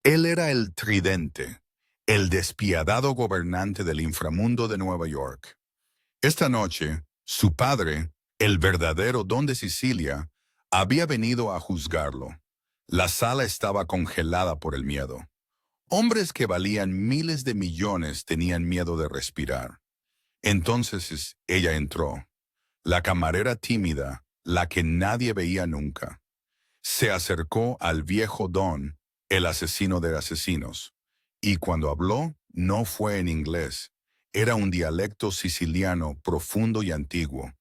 Él era el Tridente, el despiadado gobernante del inframundo de Nueva York. Esta noche, su padre, el verdadero Don de Sicilia, había venido a juzgarlo. La sala estaba congelada por el miedo. Hombres que valían miles de millones tenían miedo de respirar. Entonces ella entró, la camarera tímida, la que nadie veía nunca. Se acercó al viejo Don, el asesino de asesinos, y cuando habló no fue en inglés, era un dialecto siciliano profundo y antiguo,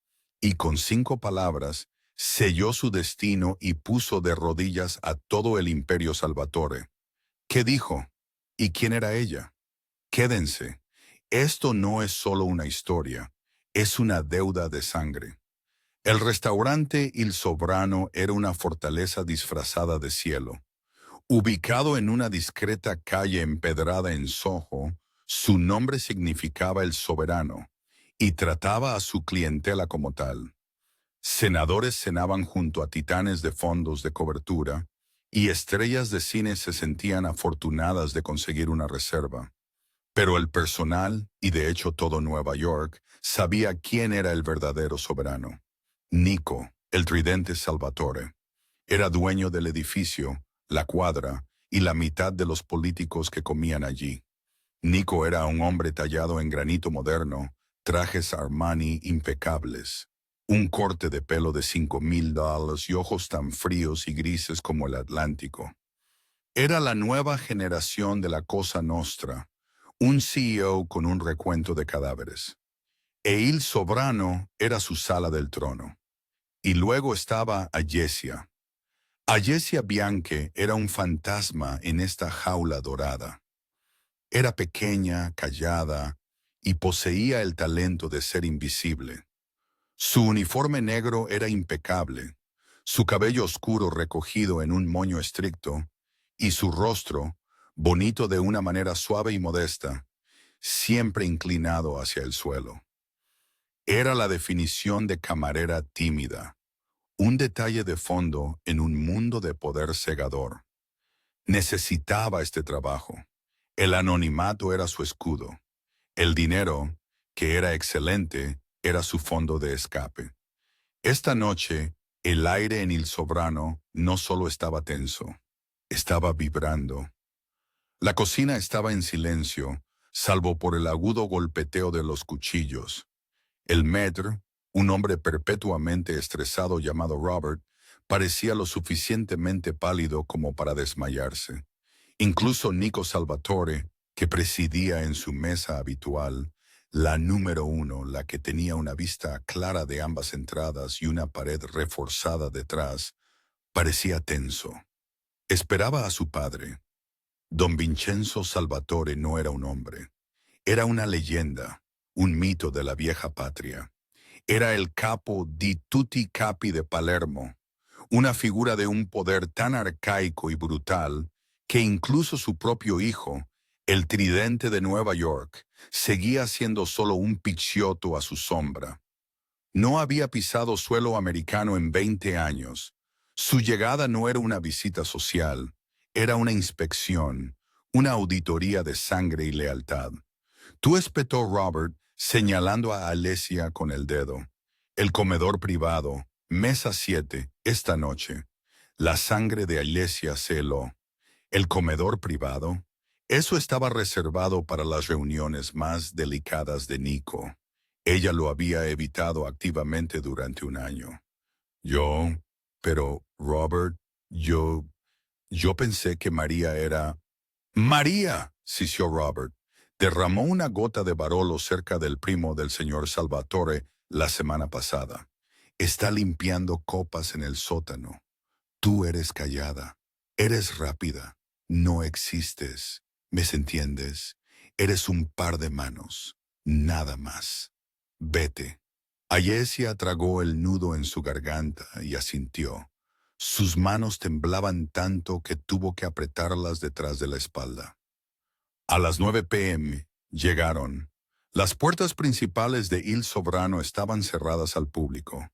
y con 5 palabras selló su destino y puso de rodillas a todo el imperio Salvatore. ¿Qué dijo? ¿Y quién era ella? Quédense. Esto no es solo una historia, es una deuda de sangre. El restaurante Il Sovrano era una fortaleza disfrazada de cielo. Ubicado en una discreta calle empedrada en Soho, su nombre significaba el soberano y trataba a su clientela como tal. Senadores cenaban junto a titanes de fondos de cobertura y estrellas de cine se sentían afortunadas de conseguir una reserva. Pero el personal, y de hecho todo Nueva York, sabía quién era el verdadero soberano. Nico, el Tridente Salvatore, era dueño del edificio, la cuadra y la mitad de los políticos que comían allí. Nico era un hombre tallado en granito moderno, trajes Armani impecables, un corte de pelo de $5,000 y ojos tan fríos y grises como el Atlántico. Era la nueva generación de la Cosa Nostra, un CEO con un recuento de cadáveres. E Il Sovrano era su sala del trono. Y luego estaba Ayesia. Ayesia Bianche era un fantasma en esta jaula dorada. Era pequeña, callada, y poseía el talento de ser invisible. Su uniforme negro era impecable, su cabello oscuro recogido en un moño estricto, y su rostro, bonito de una manera suave y modesta, siempre inclinado hacia el suelo. Era la definición de camarera tímida, un detalle de fondo en un mundo de poder cegador. Necesitaba este trabajo. El anonimato era su escudo. El dinero, que era excelente, era su fondo de escape. Esta noche, el aire en Il Sovrano no solo estaba tenso, estaba vibrando. La cocina estaba en silencio, salvo por el agudo golpeteo de los cuchillos. El maître, un hombre perpetuamente estresado llamado Robert, parecía lo suficientemente pálido como para desmayarse. Incluso Nico Salvatore, que presidía en su mesa habitual, la número 1, la que tenía una vista clara de ambas entradas y una pared reforzada detrás, parecía tenso. Esperaba a su padre. Don Vincenzo Salvatore no era un hombre. Era una leyenda, un mito de la vieja patria. Era el capo di tutti capi de Palermo, una figura de un poder tan arcaico y brutal que incluso su propio hijo, el Tridente de Nueva York, seguía siendo solo un picciotto a su sombra. No había pisado suelo americano en 20 años. Su llegada no era una visita social, era una inspección, una auditoría de sangre y lealtad. Tú espetó Robert, señalando a Alesia con el dedo. El comedor privado, mesa 7, esta noche. La sangre de Alesia se heló. El comedor privado. Eso estaba reservado para las reuniones más delicadas de Nico. Ella lo había evitado activamente durante un año. Yo, pero Robert, yo pensé que María era... ¡María!, sisió Robert. Derramó una gota de Barolo cerca del primo del señor Salvatore la semana pasada. Está limpiando copas en el sótano. Tú eres callada, eres rápida, no existes. ¿Me entiendes? Eres un par de manos, nada más. Vete. Ayesia tragó el nudo en su garganta y asintió. Sus manos temblaban tanto que tuvo que apretarlas detrás de la espalda. A las 9 p.m. llegaron. Las puertas principales de Il Sovrano estaban cerradas al público.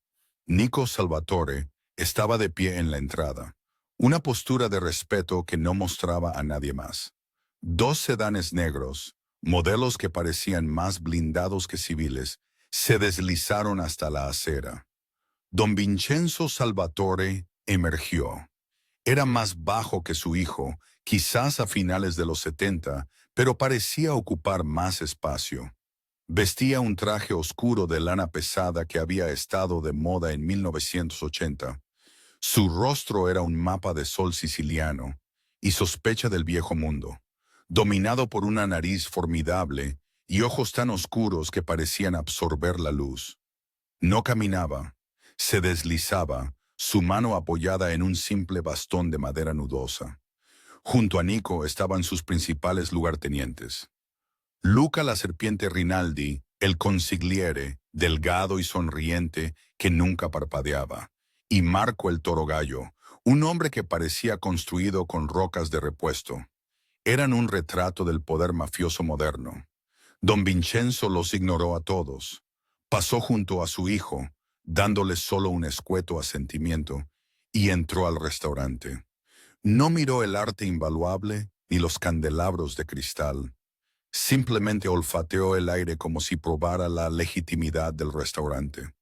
Nico Salvatore estaba de pie en la entrada, Una postura de respeto que no mostraba a nadie más. Dos sedanes negros, modelos que parecían más blindados que civiles, se deslizaron hasta la acera. Don Vincenzo Salvatore emergió. Era más bajo que su hijo, quizás a finales de los 70, pero parecía ocupar más espacio. Vestía un traje oscuro de lana pesada que había estado de moda en 1980. Su rostro era un mapa de sol siciliano y sospecha del viejo mundo, dominado por una nariz formidable y ojos tan oscuros que parecían absorber la luz. No caminaba, se deslizaba, su mano apoyada en un simple bastón de madera nudosa. Junto a Nico estaban sus principales lugartenientes. Luca la serpiente Rinaldi, el consigliere, delgado y sonriente que nunca parpadeaba, y Marco el toro gallo, un hombre que parecía construido con rocas de repuesto. Eran un retrato del poder mafioso moderno. Don Vincenzo los ignoró a todos. Pasó junto a su hijo, dándole solo un escueto asentimiento, y entró al restaurante. No miró el arte invaluable ni los candelabros de cristal. Simplemente olfateó el aire como si probara la legitimidad del restaurante.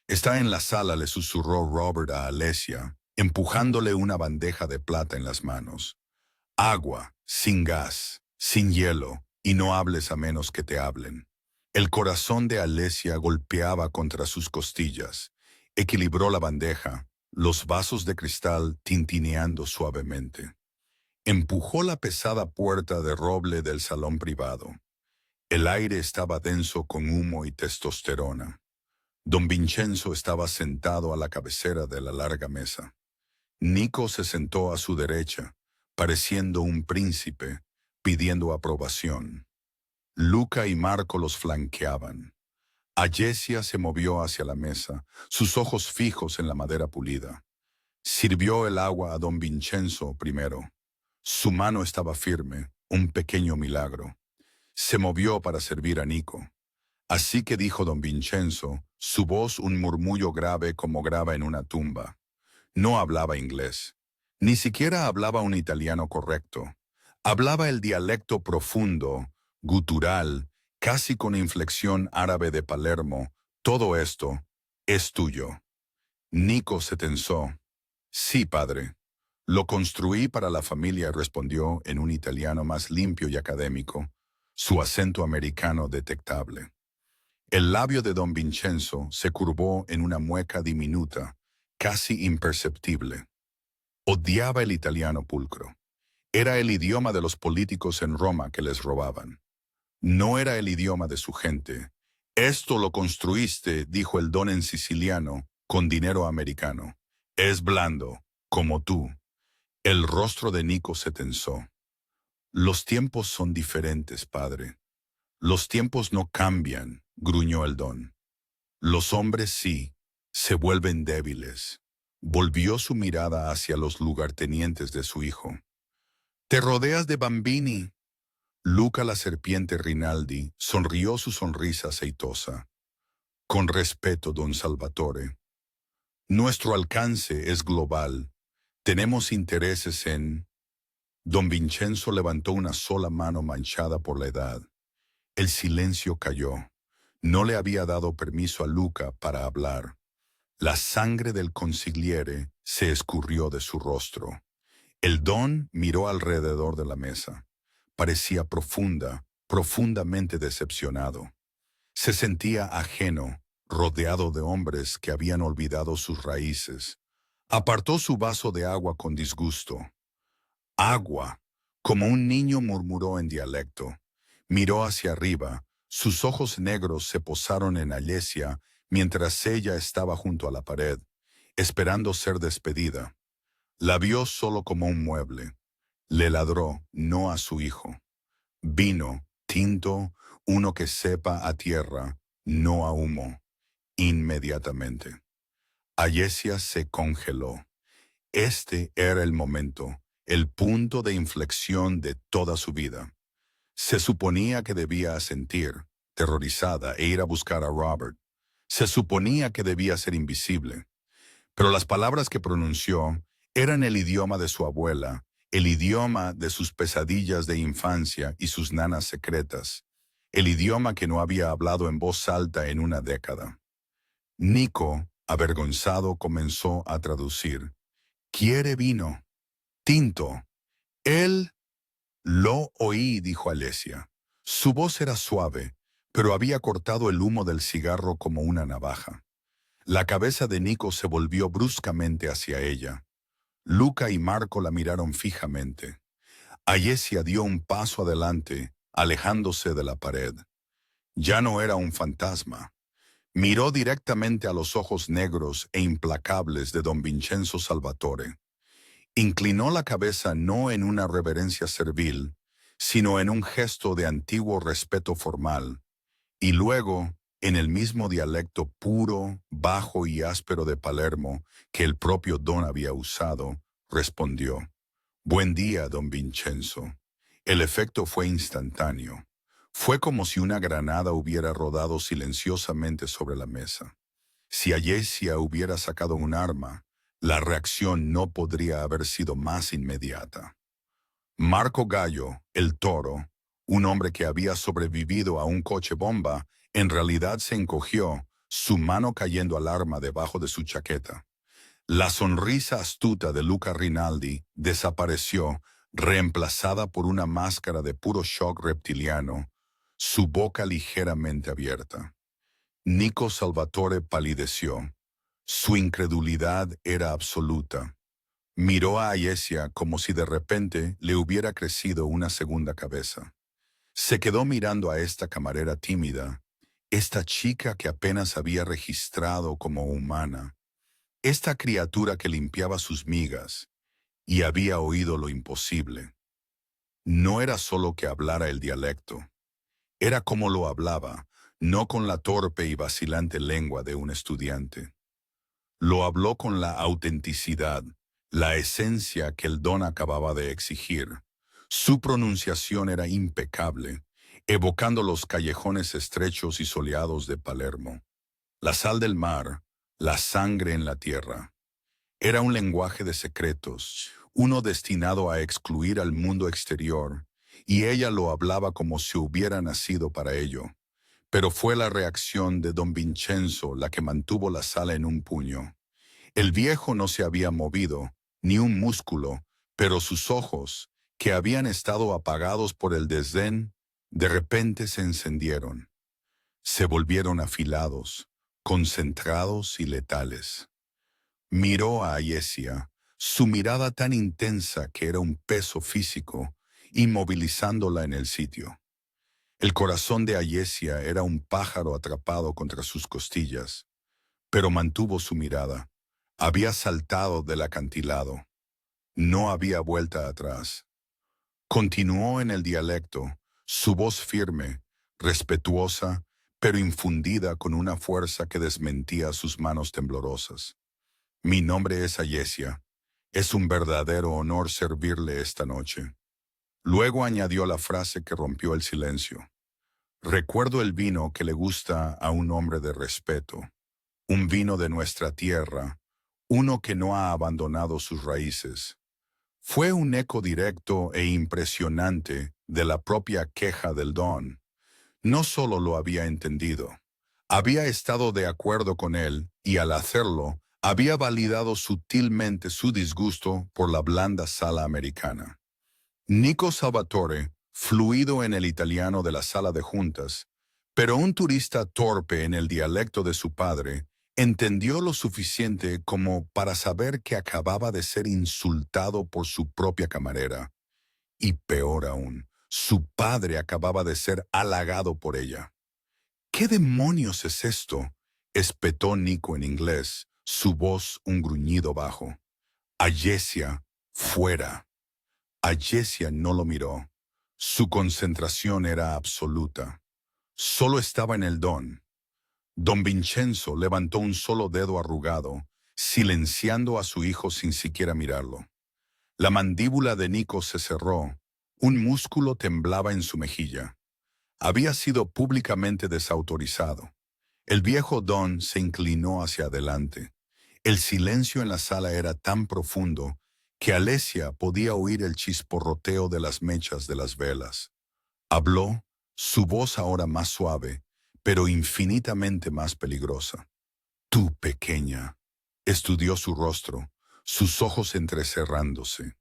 «Está en la sala», le susurró Robert a Alessia, empujándole una bandeja de plata en las manos. «Agua, sin gas, sin hielo, y no hables a menos que te hablen». El corazón de Alessia golpeaba contra sus costillas. Equilibró la bandeja, los vasos de cristal tintineando suavemente. Empujó la pesada puerta de roble del salón privado. El aire estaba denso con humo y testosterona. Don Vincenzo estaba sentado a la cabecera de la larga mesa. Nico se sentó a su derecha, pareciendo un príncipe, pidiendo aprobación. Luca y Marco los flanqueaban. Alessia se movió hacia la mesa, sus ojos fijos en la madera pulida. Sirvió el agua a don Vincenzo primero. Su mano estaba firme, un pequeño milagro. Se movió para servir a Nico. Así que dijo don Vincenzo, su voz un murmullo grave como grava en una tumba. No hablaba inglés. Ni siquiera hablaba un italiano correcto. Hablaba el dialecto profundo, gutural, casi con inflexión árabe de Palermo. Todo esto es tuyo. Nico se tensó. Sí, padre. Lo construí para la familia, respondió en un italiano más limpio y académico, su acento americano detectable. El labio de don Vincenzo se curvó en una mueca diminuta, casi imperceptible. Odiaba el italiano pulcro. Era el idioma de los políticos en Roma que les robaban. No era el idioma de su gente. Esto lo construiste, dijo el don en siciliano, con dinero americano. Es blando, como tú. El rostro de Nico se tensó. Los tiempos son diferentes, padre. Los tiempos no cambian, gruñó el don. Los hombres sí, se vuelven débiles. Volvió su mirada hacia los lugartenientes de su hijo. Te rodeas de bambini. Luca la serpiente Rinaldi sonrió su sonrisa aceitosa. Con respeto, don Salvatore. Nuestro alcance es global. Tenemos intereses en... Don Vincenzo levantó una sola mano manchada por la edad. El silencio cayó. No le había dado permiso a Luca para hablar. La sangre del consigliere se escurrió de su rostro. El don miró alrededor de la mesa. Parecía profundamente decepcionado. Se sentía ajeno, rodeado de hombres que habían olvidado sus raíces. Apartó su vaso de agua con disgusto. Agua, como un niño murmuró en dialecto. Miró hacia arriba, sus ojos negros se posaron en Alessia mientras ella estaba junto a la pared, esperando ser despedida. La vio solo como un mueble. Le ladró, no a su hijo. Vino, tinto, uno que sepa a tierra, no a humo. Inmediatamente. Alessia se congeló. Este era el momento, el punto de inflexión de toda su vida. Se suponía que debía asentir, terrorizada, e ir a buscar a Robert. Se suponía que debía ser invisible. Pero las palabras que pronunció, Eran el idioma de su abuela, el idioma de sus pesadillas de infancia y sus nanas secretas, el idioma que no había hablado en voz alta en una década. Nico, avergonzado, comenzó a traducir. «¿Quiere vino? Tinto». «Él lo oí», dijo Alesia. Su voz era suave, pero había cortado el humo del cigarro como una navaja. La cabeza de Nico se volvió bruscamente hacia ella. Luca y Marco la miraron fijamente. Ayesia dio un paso adelante, alejándose de la pared. Ya no era un fantasma. Miró directamente a los ojos negros e implacables de don Vincenzo Salvatore. Inclinó la cabeza no en una reverencia servil, sino en un gesto de antiguo respeto formal, y luego, en el mismo dialecto puro, bajo y áspero de Palermo que el propio don había usado, respondió: «Buen día, don Vincenzo». El efecto fue instantáneo. Fue como si una granada hubiera rodado silenciosamente sobre la mesa. Si Ayesia hubiera sacado un arma, la reacción no podría haber sido más inmediata. Marco Gallo, el toro, un hombre que había sobrevivido a un coche bomba, en realidad se encogió, su mano cayendo al arma debajo de su chaqueta. La sonrisa astuta de Luca Rinaldi desapareció, reemplazada por una máscara de puro shock reptiliano, su boca ligeramente abierta. Nico Salvatore palideció. Su incredulidad era absoluta. Miró a Ayesia como si de repente le hubiera crecido una segunda cabeza. Se quedó mirando a esta camarera tímida, esta chica que apenas había registrado como humana, esta criatura que limpiaba sus migas y había oído lo imposible. No era solo que hablara el dialecto, era como lo hablaba, no con la torpe y vacilante lengua de un estudiante. Lo habló con la autenticidad, la esencia que el don acababa de exigir. Su pronunciación era impecable, evocando los callejones estrechos y soleados de Palermo. La sal del mar, la sangre en la tierra. Era un lenguaje de secretos, uno destinado a excluir al mundo exterior, y ella lo hablaba como si hubiera nacido para ello. Pero fue la reacción de don Vincenzo la que mantuvo la sala en un puño. El viejo no se había movido, ni un músculo, pero sus ojos, que habían estado apagados por el desdén, de repente se encendieron. Se volvieron afilados, concentrados y letales. Miró a Ayesia, su mirada tan intensa que era un peso físico, inmovilizándola en el sitio. El corazón de Ayesia era un pájaro atrapado contra sus costillas, pero mantuvo su mirada. Había saltado del acantilado. No había vuelta atrás. Continuó en el dialecto, su voz firme, respetuosa, pero infundida con una fuerza que desmentía sus manos temblorosas. «Mi nombre es Ayesia. Es un verdadero honor servirle esta noche». Luego añadió la frase que rompió el silencio. «Recuerdo el vino que le gusta a un hombre de respeto, un vino de nuestra tierra, uno que no ha abandonado sus raíces». Fue un eco directo e impresionante de la propia queja del don. No solo lo había entendido, había estado de acuerdo con él y al hacerlo, había validado sutilmente su disgusto por la blanda sala americana. Nico Salvatore, fluido en el italiano de la sala de juntas, pero un turista torpe en el dialecto de su padre, entendió lo suficiente como para saber que acababa de ser insultado por su propia camarera. Y peor aún, su padre acababa de ser halagado por ella. «¿Qué demonios es esto?», espetó Nico en inglés, su voz un gruñido bajo. «Ayesia, fuera». Ayesia no lo miró. Su concentración era absoluta. Solo estaba en el don. Don Vincenzo levantó un solo dedo arrugado, silenciando a su hijo sin siquiera mirarlo. La mandíbula de Nico se cerró. Un músculo temblaba en su mejilla. Había sido públicamente desautorizado. El viejo don se inclinó hacia adelante. El silencio en la sala era tan profundo que Alesia podía oír el chisporroteo de las mechas de las velas. Habló, su voz ahora más suave, pero infinitamente más peligrosa. Tú, pequeña. Estudió su rostro, sus ojos entrecerrándose.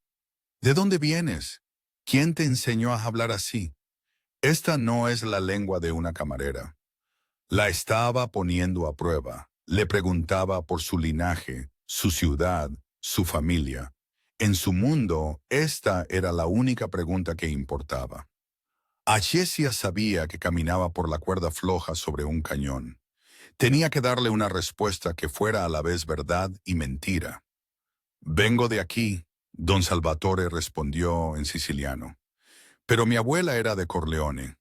¿De dónde vienes? ¿Quién te enseñó a hablar así? Esta no es la lengua de una camarera. La estaba poniendo a prueba. Le preguntaba por su linaje, su ciudad, su familia. En su mundo, esta era la única pregunta que importaba. Ayesia sabía que caminaba por la cuerda floja sobre un cañón. Tenía que darle una respuesta que fuera a la vez verdad y mentira. Vengo de aquí, don Salvatore respondió en siciliano. Pero mi abuela era de Corleone.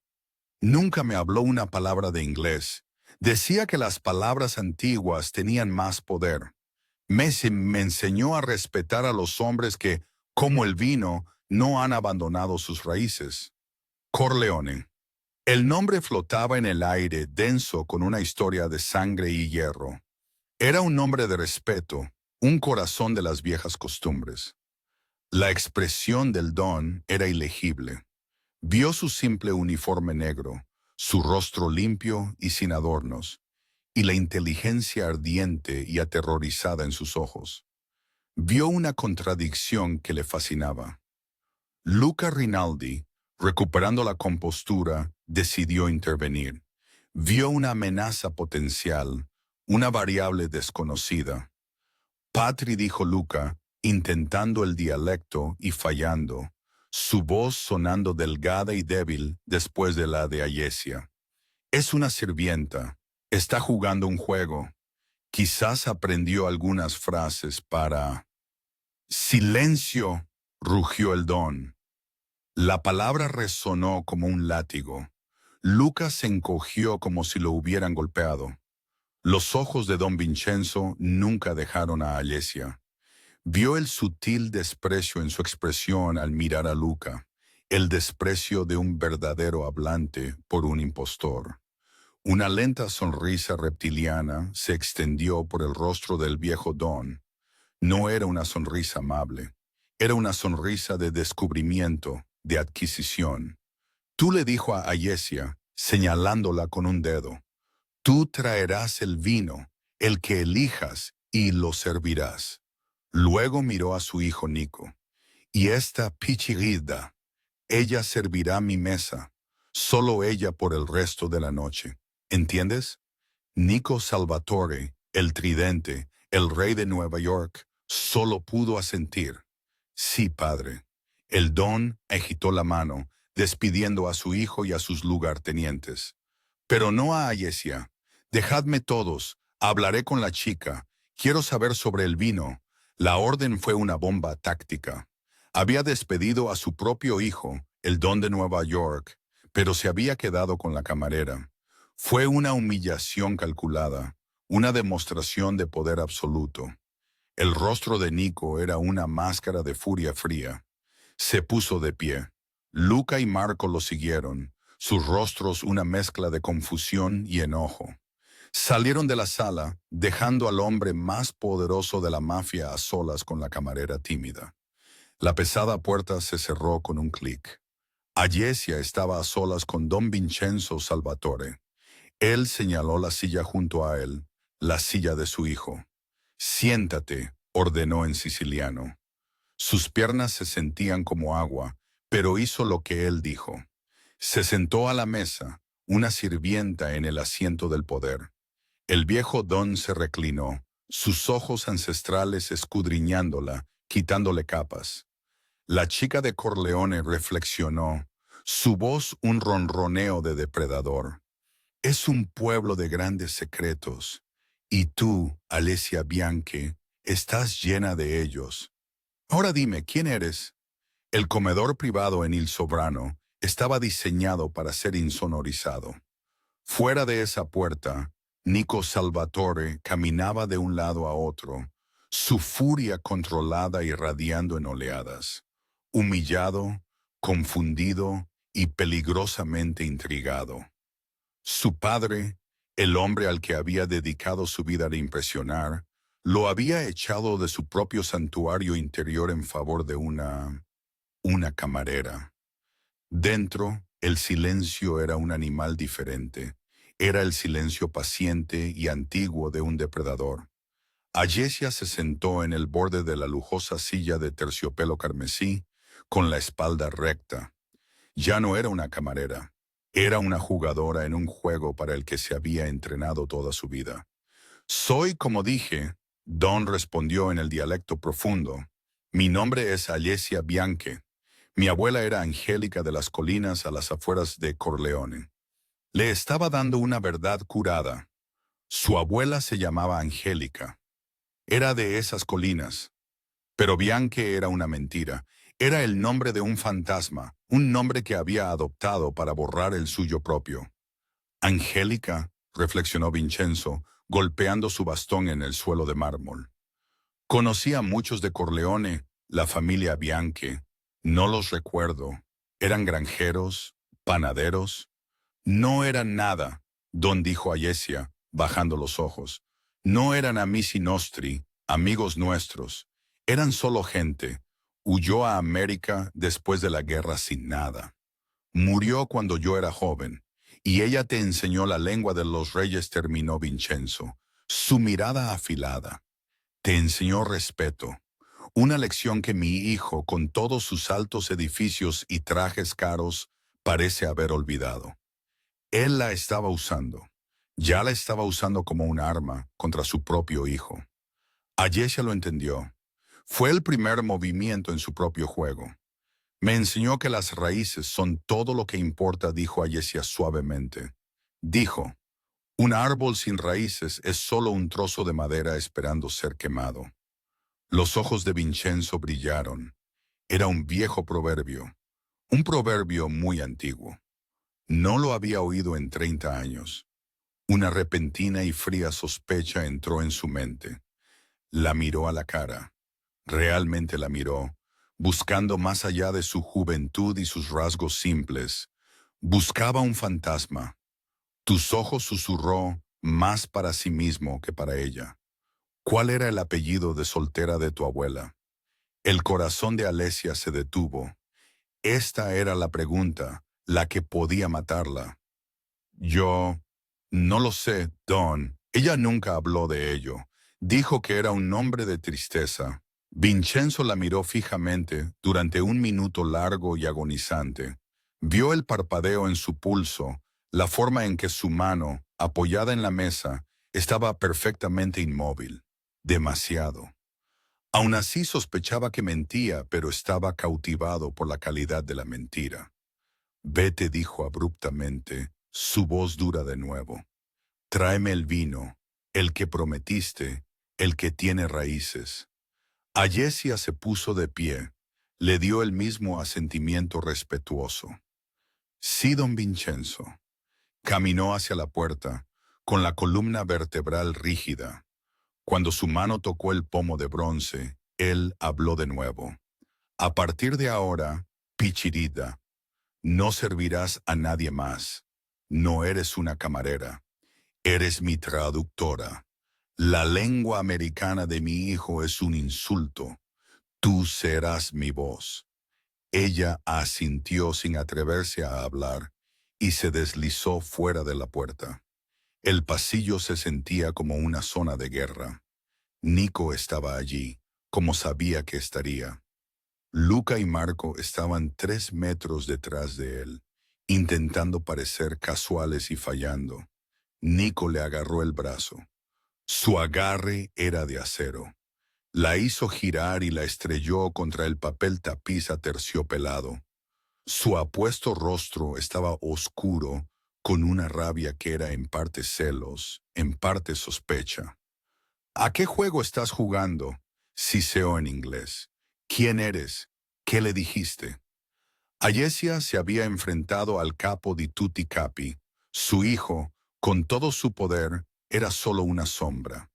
Nunca me habló una palabra de inglés. Decía que las palabras antiguas tenían más poder. Me enseñó a respetar a los hombres que, como el vino, no han abandonado sus raíces. Corleone. El nombre flotaba en el aire denso con una historia de sangre y hierro. Era un nombre de respeto, un corazón de las viejas costumbres. La expresión del don era ilegible. Vio su simple uniforme negro, su rostro limpio y sin adornos, y la inteligencia ardiente y aterrorizada en sus ojos. Vio una contradicción que le fascinaba. Luca Rinaldi, recuperando la compostura, decidió intervenir. Vio una amenaza potencial, una variable desconocida. Patri, dijo Luca, intentando el dialecto y fallando, su voz sonando delgada y débil después de la de Ayesia. Es una sirvienta, está jugando un juego. Quizás aprendió algunas frases para... ¡Silencio!, rugió el don. La palabra resonó como un látigo. Lucas se encogió como si lo hubieran golpeado. Los ojos de don Vincenzo nunca dejaron a Ayesia. Vio el sutil desprecio en su expresión al mirar a Luca, el desprecio de un verdadero hablante por un impostor. Una lenta sonrisa reptiliana se extendió por el rostro del viejo don. No era una sonrisa amable, era una sonrisa de descubrimiento, de adquisición. Tú, le dijo a Ayesia, señalándola con un dedo, tú traerás el vino, el que elijas, y lo servirás. Luego miró a su hijo Nico. Y esta pichirida, ella servirá mi mesa, solo ella por el resto de la noche. ¿Entiendes? Nico Salvatore, el tridente, el rey de Nueva York, solo pudo asentir. Sí, padre. El don agitó la mano, despidiendo a su hijo y a sus lugartenientes. Pero no a Ayesia. Dejadme todos, hablaré con la chica. Quiero saber sobre el vino. La orden fue una bomba táctica. Había despedido a su propio hijo, el don de Nueva York, pero se había quedado con la camarera. Fue una humillación calculada, una demostración de poder absoluto. El rostro de Nico era una máscara de furia fría. Se puso de pie. Luca y Marco lo siguieron, sus rostros una mezcla de confusión y enojo. Salieron de la sala, dejando al hombre más poderoso de la mafia a solas con la camarera tímida. La pesada puerta se cerró con un clic. Ayesia estaba a solas con don Vincenzo Salvatore. Él señaló la silla junto a él, la silla de su hijo. Siéntate, ordenó en siciliano. Sus piernas se sentían como agua, pero hizo lo que él dijo. Se sentó a la mesa, una sirvienta en el asiento del poder. El viejo don se reclinó, sus ojos ancestrales escudriñándola, quitándole capas. La chica de Corleone reflexionó, su voz un ronroneo de depredador. Es un pueblo de grandes secretos, y tú, Alesia Bianchi, estás llena de ellos. Ahora dime, ¿quién eres? El comedor privado en Il Sovrano estaba diseñado para ser insonorizado. Fuera de esa puerta, Nico Salvatore caminaba de un lado a otro, su furia controlada irradiando en oleadas. Humillado, confundido y peligrosamente intrigado. Su padre, el hombre al que había dedicado su vida a impresionar, Lo había echado de su propio santuario interior en favor de una camarera. Dentro, el silencio era un animal diferente. Era el silencio paciente y antiguo de un depredador. Ayesia se sentó en el borde de la lujosa silla de terciopelo carmesí, con la espalda recta. Ya no era una camarera. Era una jugadora en un juego para el que se había entrenado toda su vida. Soy como dije, Don respondió en el dialecto profundo. Mi nombre es Ayesia Bianche. Mi abuela era Angélica de las Colinas a las afueras de Corleone. Le estaba dando una verdad curada. Su abuela se llamaba Angélica. Era de esas colinas. Pero Bianche era una mentira. Era el nombre de un fantasma, un nombre que había adoptado para borrar el suyo propio. Angélica, reflexionó Vincenzo, golpeando su bastón en el suelo de mármol. Conocí a muchos de Corleone, la familia Bianche. No los recuerdo. ¿Eran granjeros? ¿Panaderos? No eran nada, Don dijo Ayesia, bajando los ojos. No eran amici nostri, amigos nuestros. Eran solo gente. Huyó a América después de la guerra sin nada. Murió cuando yo era joven. Y ella te enseñó la lengua de los reyes, terminó Vincenzo, su mirada afilada. Te enseñó respeto. Una lección que mi hijo, con todos sus altos edificios y trajes caros, parece haber olvidado. Él la estaba usando. Ya la estaba usando como un arma contra su propio hijo. Ayesia lo entendió. Fue el primer movimiento en su propio juego. Me enseñó que las raíces son todo lo que importa, dijo Ayesia suavemente. Dijo, un árbol sin raíces es solo un trozo de madera esperando ser quemado. Los ojos de Vincenzo brillaron. Era un viejo proverbio, un proverbio muy antiguo. No lo había oído en 30 años. Una repentina y fría sospecha entró en su mente. La miró a la cara. Realmente la miró, buscando más allá de su juventud y sus rasgos simples. Buscaba un fantasma. Tus ojos, susurró, más para sí mismo que para ella. ¿Cuál era el apellido de soltera de tu abuela? El corazón de Alesia se detuvo. Esta era la pregunta, la que podía matarla. Yo no lo sé, Don. Ella nunca habló de ello. Dijo que era un nombre de tristeza. Vincenzo la miró fijamente durante un minuto largo y agonizante. Vio el parpadeo en su pulso, la forma en que su mano, apoyada en la mesa, estaba perfectamente inmóvil. Demasiado. Aún así sospechaba que mentía, pero estaba cautivado por la calidad de la mentira. Vete, dijo abruptamente, su voz dura de nuevo. Tráeme el vino, el que prometiste, el que tiene raíces. Ayesia se puso de pie, le dio el mismo asentimiento respetuoso. Sí, don Vincenzo. Caminó hacia la puerta, con la columna vertebral rígida. Cuando su mano tocó el pomo de bronce, él habló de nuevo. A partir de ahora, Pichirida, no servirás a nadie más. No eres una camarera. Eres mi traductora. La lengua americana de mi hijo es un insulto. Tú serás mi voz. Ella asintió sin atreverse a hablar y se deslizó fuera de la puerta. El pasillo se sentía como una zona de guerra. Nico estaba allí, como sabía que estaría. Luca y Marco estaban 3 metros detrás de él, intentando parecer casuales y fallando. Nico le agarró el brazo. Su agarre era de acero. La hizo girar y la estrelló contra el papel tapiz aterciopelado. Su apuesto rostro estaba oscuro, con una rabia que era en parte celos, en parte sospecha. ¿A qué juego estás jugando? Siseó en inglés. ¿Quién eres? ¿Qué le dijiste? Ayesia se había enfrentado al capo di tutti capi. Su hijo, con todo su poder, era solo una sombra.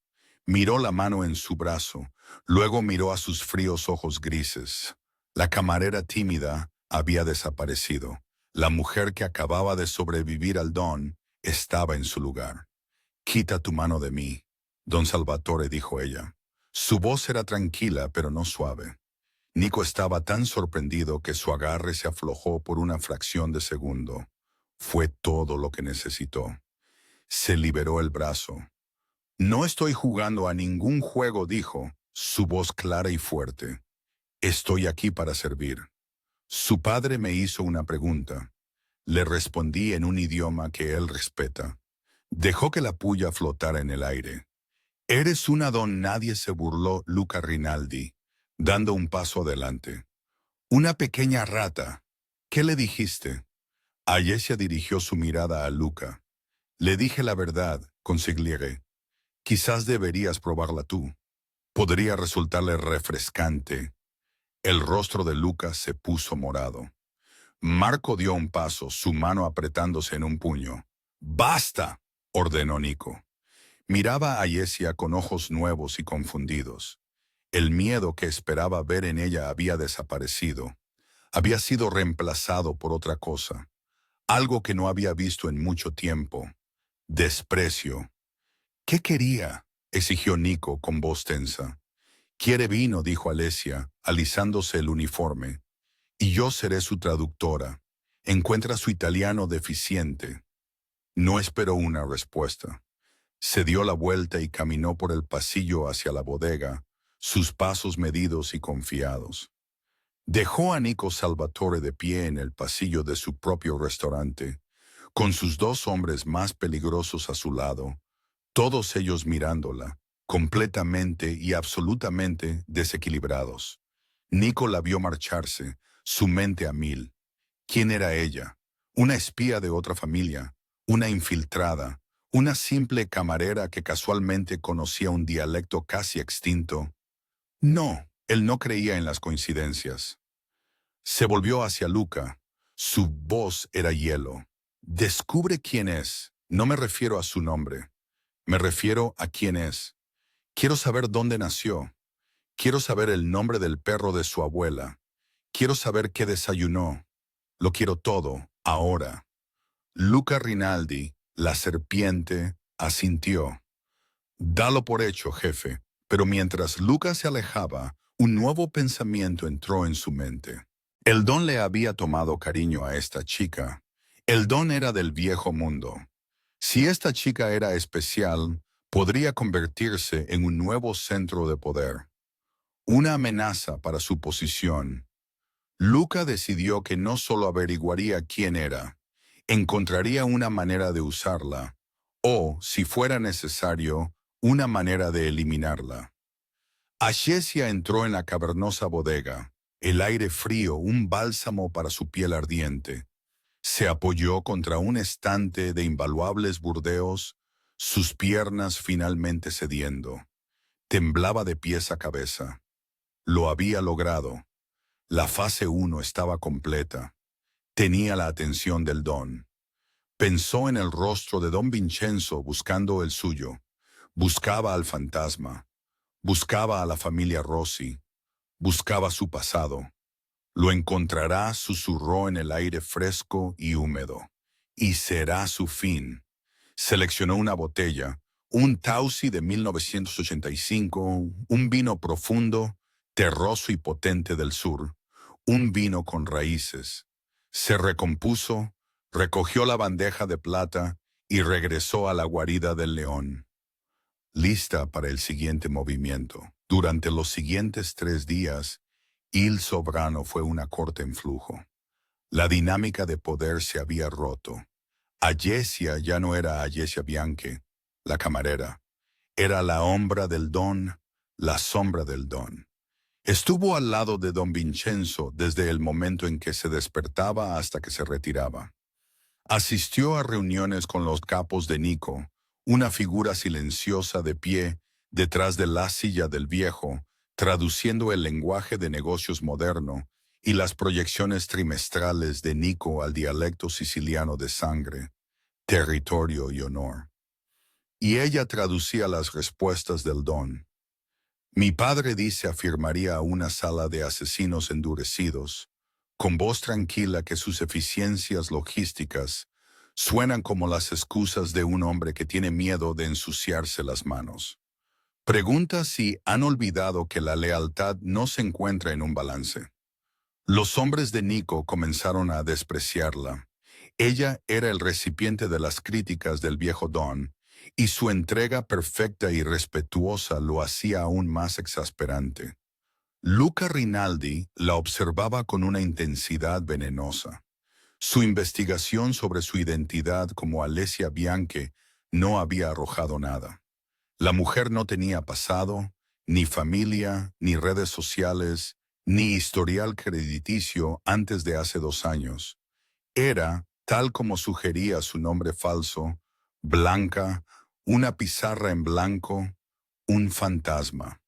Miró la mano en su brazo, luego miró a sus fríos ojos grises. La camarera tímida había desaparecido. La mujer que acababa de sobrevivir al don estaba en su lugar. Quita tu mano de mí, don Salvatore, dijo ella. Su voz era tranquila pero no suave. Nico estaba tan sorprendido que su agarre se aflojó por una fracción de segundo. Fue todo lo que necesitó. Se liberó el brazo. No estoy jugando a ningún juego, dijo, su voz clara y fuerte. Estoy aquí para servir. Su padre me hizo una pregunta. Le respondí en un idioma que él respeta. Dejó que la puya flotara en el aire. Eres una don nadie, se burló Luca Rinaldi, dando un paso adelante. Una pequeña rata. ¿Qué le dijiste? Ayesia dirigió su mirada a Luca. Le dije la verdad, consigliere. Quizás deberías probarla tú. Podría resultarle refrescante. El rostro de Luca se puso morado. Marco dio un paso, su mano apretándose en un puño. ¡Basta!, ordenó Nico. Miraba a Ayesia con ojos nuevos y confundidos. El miedo que esperaba ver en ella había desaparecido. Había sido reemplazado por otra cosa. Algo que no había visto en mucho tiempo. Desprecio. ¿Qué quería?, exigió Nico con voz tensa. Quiere vino, dijo Alesia, alisándose el uniforme. Y yo seré su traductora. Encuentra su italiano deficiente. No esperó una respuesta. Se dio la vuelta y caminó por el pasillo hacia la bodega, sus pasos medidos y confiados. Dejó a Nico Salvatore de pie en el pasillo de su propio restaurante, con sus dos hombres más peligrosos a su lado, todos ellos mirándola, completamente y absolutamente desequilibrados. Nico la vio marcharse, su mente a mil. ¿Quién era ella? ¿Una espía de otra familia? ¿Una infiltrada? ¿Una simple camarera que casualmente conocía un dialecto casi extinto? No, él no creía en las coincidencias. Se volvió hacia Luca. Su voz era hielo. Descubre quién es. No me refiero a su nombre. Me refiero a quién es. Quiero saber dónde nació. Quiero saber el nombre del perro de su abuela. Quiero saber qué desayunó. Lo quiero todo, ahora. Luca Rinaldi, la serpiente, asintió. Dalo por hecho, jefe. Pero mientras Luca se alejaba, un nuevo pensamiento entró en su mente. El don le había tomado cariño a esta chica. El don era del viejo mundo. Si esta chica era especial, podría convertirse en un nuevo centro de poder. Una amenaza para su posición. Luca decidió que no solo averiguaría quién era, encontraría una manera de usarla, o, si fuera necesario, una manera de eliminarla. Ayesia entró en la cavernosa bodega, el aire frío, un bálsamo para su piel ardiente. Se apoyó contra un estante de invaluables burdeos, sus piernas finalmente cediendo. Temblaba de pies a cabeza. Lo había logrado. La fase 1 estaba completa. Tenía la atención del don. Pensó en el rostro de don Vincenzo buscando el suyo. Buscaba al fantasma. Buscaba a la familia Rossi. Buscaba su pasado. Lo encontrará, susurró en el aire fresco y húmedo. Y será su fin. Seleccionó una botella, un Tausi de 1985, un vino profundo, terroso y potente del sur, un vino con raíces. Se recompuso, recogió la bandeja de plata y regresó a la guarida del león. Lista para el siguiente movimiento. Durante los siguientes 3 días, Il Sovrano fue una corte en flujo. La dinámica de poder se había roto. Ayesia ya no era Ayesia Bianchi, la camarera. Era la ombra del don, la sombra del don. Estuvo al lado de don Vincenzo desde el momento en que se despertaba hasta que se retiraba. Asistió a reuniones con los capos de Nico, una figura silenciosa de pie detrás de la silla del viejo, traduciendo el lenguaje de negocios moderno y las proyecciones trimestrales de Nico al dialecto siciliano de sangre, territorio y honor. Y ella traducía las respuestas del don. Mi padre dice, afirmaría a una sala de asesinos endurecidos, con voz tranquila, que sus eficiencias logísticas suenan como las excusas de un hombre que tiene miedo de ensuciarse las manos. Pregunta si han olvidado que la lealtad no se encuentra en un balance. Los hombres de Nico comenzaron a despreciarla. Ella era el recipiente de las críticas del viejo Don, y su entrega perfecta y respetuosa lo hacía aún más exasperante. Luca Rinaldi la observaba con una intensidad venenosa. Su investigación sobre su identidad como Alessia Bianchi no había arrojado nada. La mujer no tenía pasado, ni familia, ni redes sociales, ni historial crediticio antes de hace 2 años. Era, tal como sugería su nombre falso, blanca, una pizarra en blanco, un fantasma.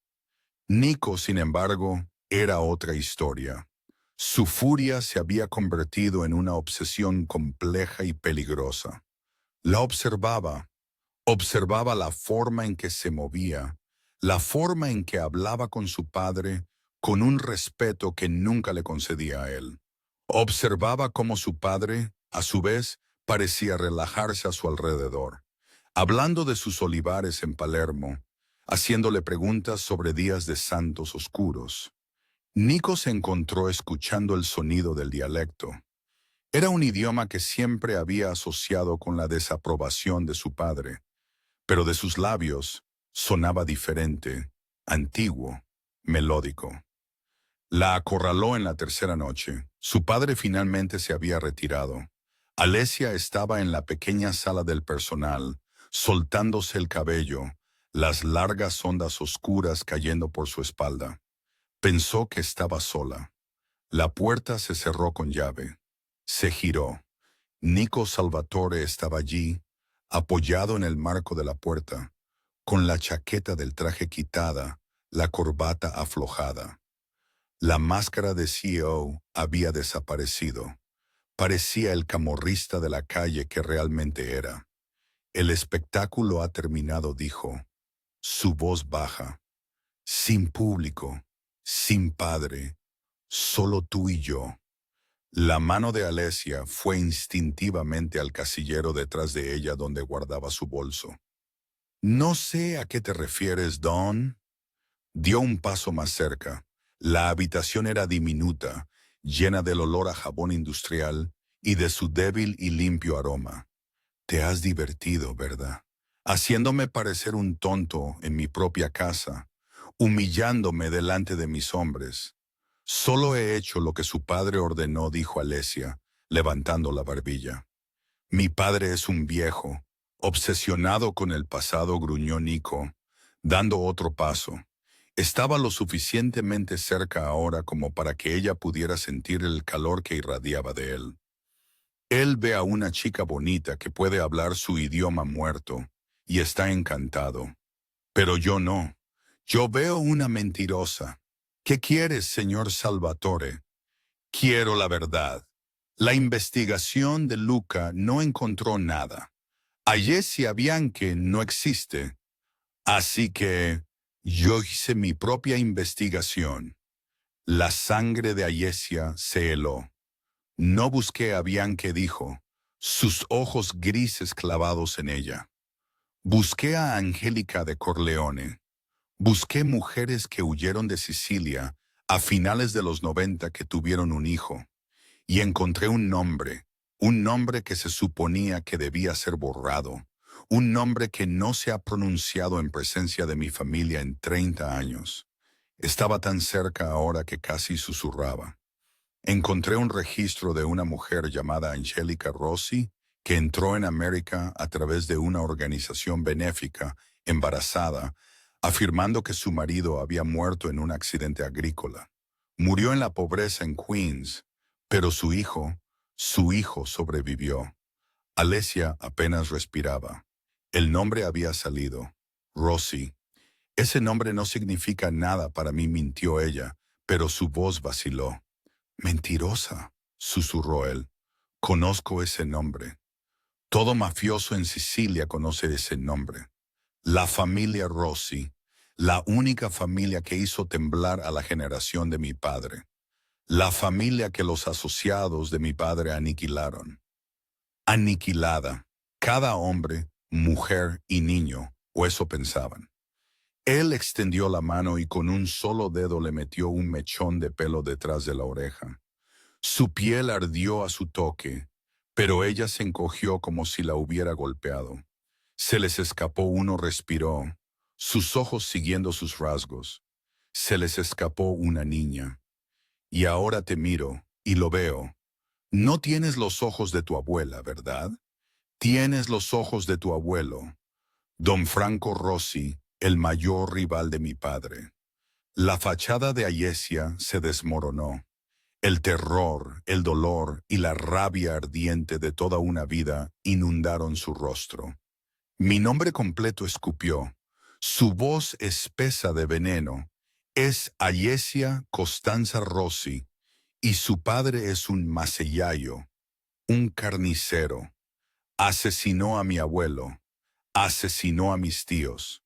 Nico, sin embargo, era otra historia. Su furia se había convertido en una obsesión compleja y peligrosa. La observaba la forma en que se movía, la forma en que hablaba con su padre, con un respeto que nunca le concedía a él. Observaba cómo su padre, a su vez, parecía relajarse a su alrededor, hablando de sus olivares en Palermo, haciéndole preguntas sobre días de santos oscuros. Nico se encontró escuchando el sonido del dialecto. Era un idioma que siempre había asociado con la desaprobación de su padre, pero de sus labios sonaba diferente, antiguo, melódico. La acorraló en la tercera noche. Su padre finalmente se había retirado. Alessia estaba en la pequeña sala del personal, soltándose el cabello, las largas ondas oscuras cayendo por su espalda. Pensó que estaba sola. La puerta se cerró con llave. Se giró. Nico Salvatore estaba allí, apoyado en el marco de la puerta, con la chaqueta del traje quitada, la corbata aflojada. La máscara de CEO había desaparecido. Parecía el camorrista de la calle que realmente era. El espectáculo ha terminado, dijo. Su voz baja. Sin público, sin padre, solo tú y yo. La mano de Alessia fue instintivamente al casillero detrás de ella donde guardaba su bolso. No sé a qué te refieres, Don. Dio un paso más cerca. La habitación era diminuta, llena del olor a jabón industrial y de su débil y limpio aroma. Te has divertido, ¿verdad? Haciéndome parecer un tonto en mi propia casa, humillándome delante de mis hombres. Solo he hecho lo que su padre ordenó, dijo Alessia, levantando la barbilla. Mi padre es un viejo, obsesionado con el pasado, gruñó Nico, dando otro paso. Estaba lo suficientemente cerca ahora como para que ella pudiera sentir el calor que irradiaba de él. Él ve a una chica bonita que puede hablar su idioma muerto, y está encantado. Pero yo no. Yo veo una mentirosa. ¿Qué quieres, señor Salvatore? Quiero la verdad. La investigación de Luca no encontró nada. Alessia Bianchi no existe. Así que yo hice mi propia investigación. La sangre de Alessia se heló. No busqué a Bianchi, dijo, sus ojos grises clavados en ella. Busqué a Angélica de Corleone. Busqué mujeres que huyeron de Sicilia a finales de los 90 que tuvieron un hijo. Y encontré un nombre que se suponía que debía ser borrado, un nombre que no se ha pronunciado en presencia de mi familia en 30 años. Estaba tan cerca ahora que casi susurraba. Encontré un registro de una mujer llamada Angelica Rossi que entró en América a través de una organización benéfica, embarazada, afirmando que su marido había muerto en un accidente agrícola. Murió en la pobreza en Queens, pero su hijo sobrevivió. Alessia apenas respiraba. El nombre había salido. Rossi. Ese nombre no significa nada para mí, mintió ella, pero su voz vaciló. Mentirosa, susurró él. Conozco ese nombre. Todo mafioso en Sicilia conoce ese nombre. La familia Rossi, la única familia que hizo temblar a la generación de mi padre. La familia que los asociados de mi padre aniquilaron. Aniquilada. Cada hombre, mujer y niño, o eso pensaban. Él extendió la mano y con un solo dedo le metió un mechón de pelo detrás de la oreja. Su piel ardió a su toque, pero ella se encogió como si la hubiera golpeado. Se les escapó, uno respiró, sus ojos siguiendo sus rasgos. Se les escapó una niña. Y ahora te miro, y lo veo. No tienes los ojos de tu abuela, ¿verdad? Tienes los ojos de tu abuelo, don Franco Rossi, el mayor rival de mi padre. La fachada de Ayesia se desmoronó. El terror, el dolor y la rabia ardiente de toda una vida inundaron su rostro. Mi nombre completo escupió. Su voz espesa de veneno. Es Ayesia Costanza Rossi, y su padre es un macellayo, un carnicero. Asesinó a mi abuelo, asesinó a mis tíos.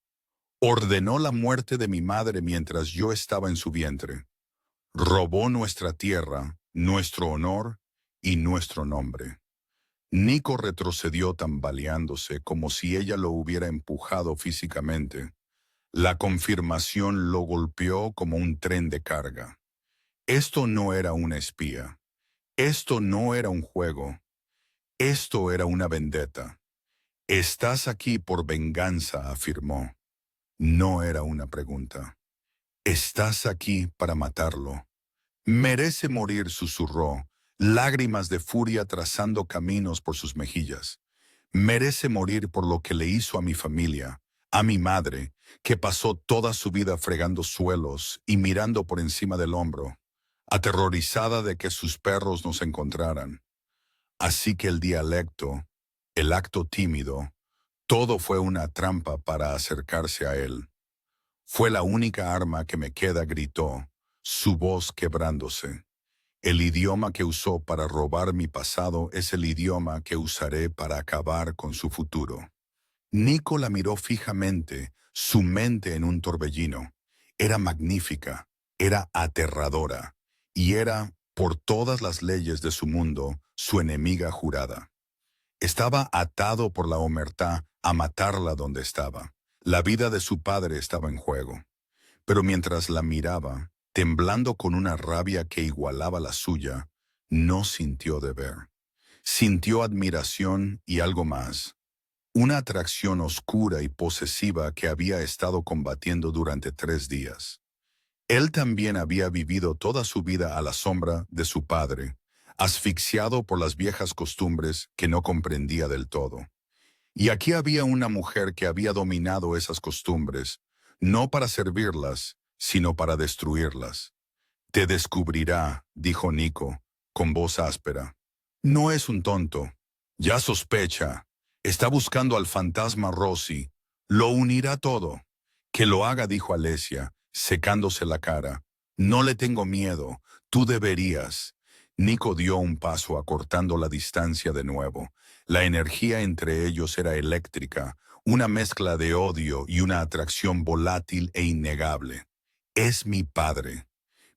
Ordenó la muerte de mi madre mientras yo estaba en su vientre. Robó nuestra tierra, nuestro honor y nuestro nombre. Nico retrocedió tambaleándose como si ella lo hubiera empujado físicamente. La confirmación lo golpeó como un tren de carga. Esto no era una espía. Esto no era un juego. Esto era una vendetta. Estás aquí por venganza, afirmó. No era una pregunta. Estás aquí para matarlo. Merece morir, susurró, lágrimas de furia trazando caminos por sus mejillas. Merece morir por lo que le hizo a mi familia, a mi madre, que pasó toda su vida fregando suelos y mirando por encima del hombro, aterrorizada de que sus perros nos encontraran. Así que el dialecto, el acto tímido, todo fue una trampa para acercarse a él. Fue la única arma que me queda, gritó, su voz quebrándose. El idioma que usó para robar mi pasado es el idioma que usaré para acabar con su futuro. Nico la miró fijamente, su mente en un torbellino. Era magnífica, era aterradora, y era, por todas las leyes de su mundo, su enemiga jurada. Estaba atado por la omertá a matarla donde estaba. La vida de su padre estaba en juego. Pero mientras la miraba, temblando con una rabia que igualaba la suya, no sintió deber. Sintió admiración y algo más. Una atracción oscura y posesiva que había estado combatiendo durante 3 días. Él también había vivido toda su vida a la sombra de su padre, asfixiado por las viejas costumbres que no comprendía del todo. Y aquí había una mujer que había dominado esas costumbres, no para servirlas, sino para destruirlas. Te descubrirá, dijo Nico, con voz áspera. No es un tonto. Ya sospecha. Está buscando al fantasma Rossi. Lo unirá todo. Que lo haga, dijo Alesia, secándose la cara. No le tengo miedo. Tú deberías. Nico dio un paso acortando la distancia de nuevo. La energía entre ellos era eléctrica, una mezcla de odio y una atracción volátil e innegable. Es mi padre.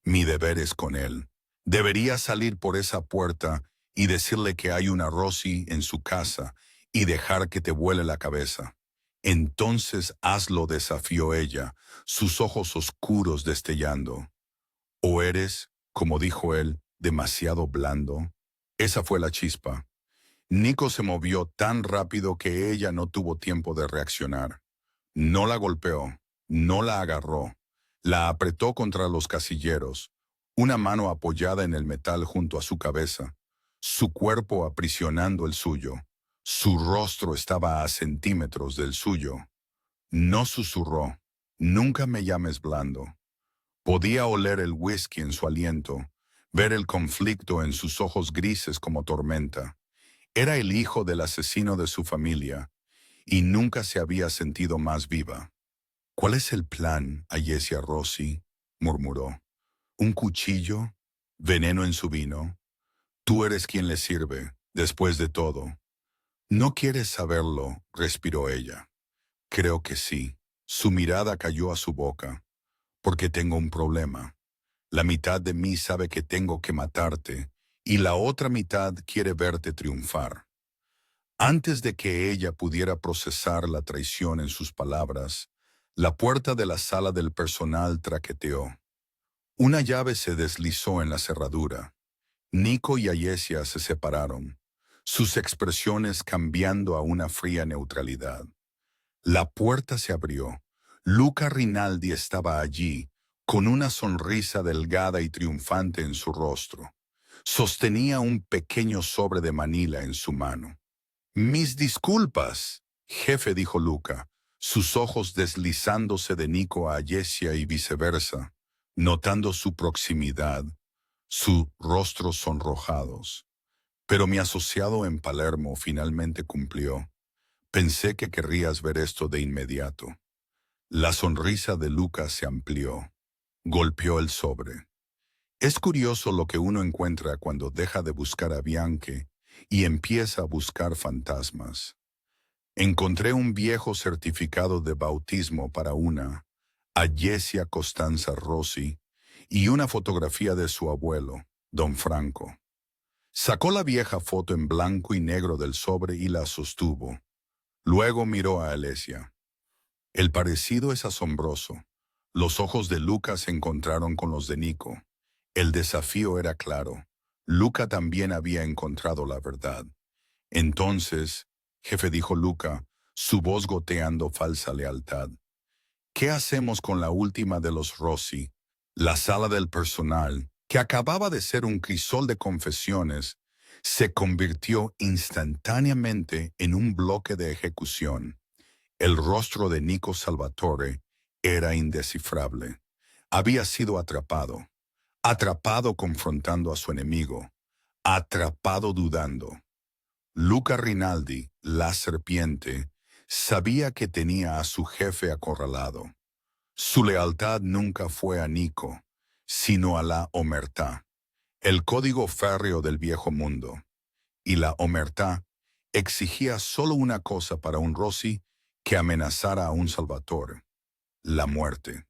Mi deber es con él. Debería salir por esa puerta y decirle que hay una Rossi en su casa y dejar que te vuele la cabeza. Entonces hazlo, desafió ella, sus ojos oscuros destellando. ¿O eres, como dijo él, demasiado blando? Esa fue la chispa. Nico se movió tan rápido que ella no tuvo tiempo de reaccionar. No la golpeó, no la agarró, la apretó contra los casilleros, una mano apoyada en el metal junto a su cabeza, su cuerpo aprisionando el suyo. Su rostro estaba a centímetros del suyo. No susurró, nunca me llames blando. Podía oler el whisky en su aliento, ver el conflicto en sus ojos grises como tormenta. Era el hijo del asesino de su familia, y nunca se había sentido más viva. ¿Cuál es el plan, Ayesia Rossi?, murmuró. ¿Un cuchillo? ¿Veneno en su vino? Tú eres quien le sirve, después de todo. No quieres saberlo, respiró ella. Creo que sí. Su mirada cayó a su boca. Porque tengo un problema. La mitad de mí sabe que tengo que matarte, y la otra mitad quiere verte triunfar. Antes de que ella pudiera procesar la traición en sus palabras, La puerta de la sala del personal traqueteó. Una llave se deslizó en la cerradura. Nico y Ayesia se separaron, sus expresiones cambiando a una fría neutralidad. La puerta se abrió. Luca Rinaldi estaba allí, con una sonrisa delgada y triunfante en su rostro. Sostenía un pequeño sobre de Manila en su mano. «Mis disculpas», jefe, dijo Luca, sus ojos deslizándose de Nico a Ayesia y viceversa, notando su proximidad, su rostro sonrojados. «Pero mi asociado en Palermo finalmente cumplió. Pensé que querrías ver esto de inmediato». La sonrisa de Luca se amplió. Golpeó el sobre. Es curioso lo que uno encuentra cuando deja de buscar a Bianchi y empieza a buscar fantasmas. Encontré un viejo certificado de bautismo para una, Ayesia Costanza Rossi, y una fotografía de su abuelo, don Franco. Sacó la vieja foto en blanco y negro del sobre y la sostuvo. Luego miró a Alesia. El parecido es asombroso. Los ojos de Luca se encontraron con los de Nico. El desafío era claro. Luca también había encontrado la verdad. «Entonces, jefe», dijo Luca, su voz goteando falsa lealtad, «¿qué hacemos con la última de los Rossi?» La sala del personal, que acababa de ser un crisol de confesiones, se convirtió instantáneamente en un bloque de ejecución. El rostro de Nico Salvatore era indescifrable. Había sido atrapado. Atrapado confrontando a su enemigo. Atrapado dudando. Luca Rinaldi, la serpiente, sabía que tenía a su jefe acorralado. Su lealtad nunca fue a Nico, sino a la omertá, el código férreo del viejo mundo. Y la omertá exigía solo una cosa para un Rossi que amenazara a un Salvatore: la muerte.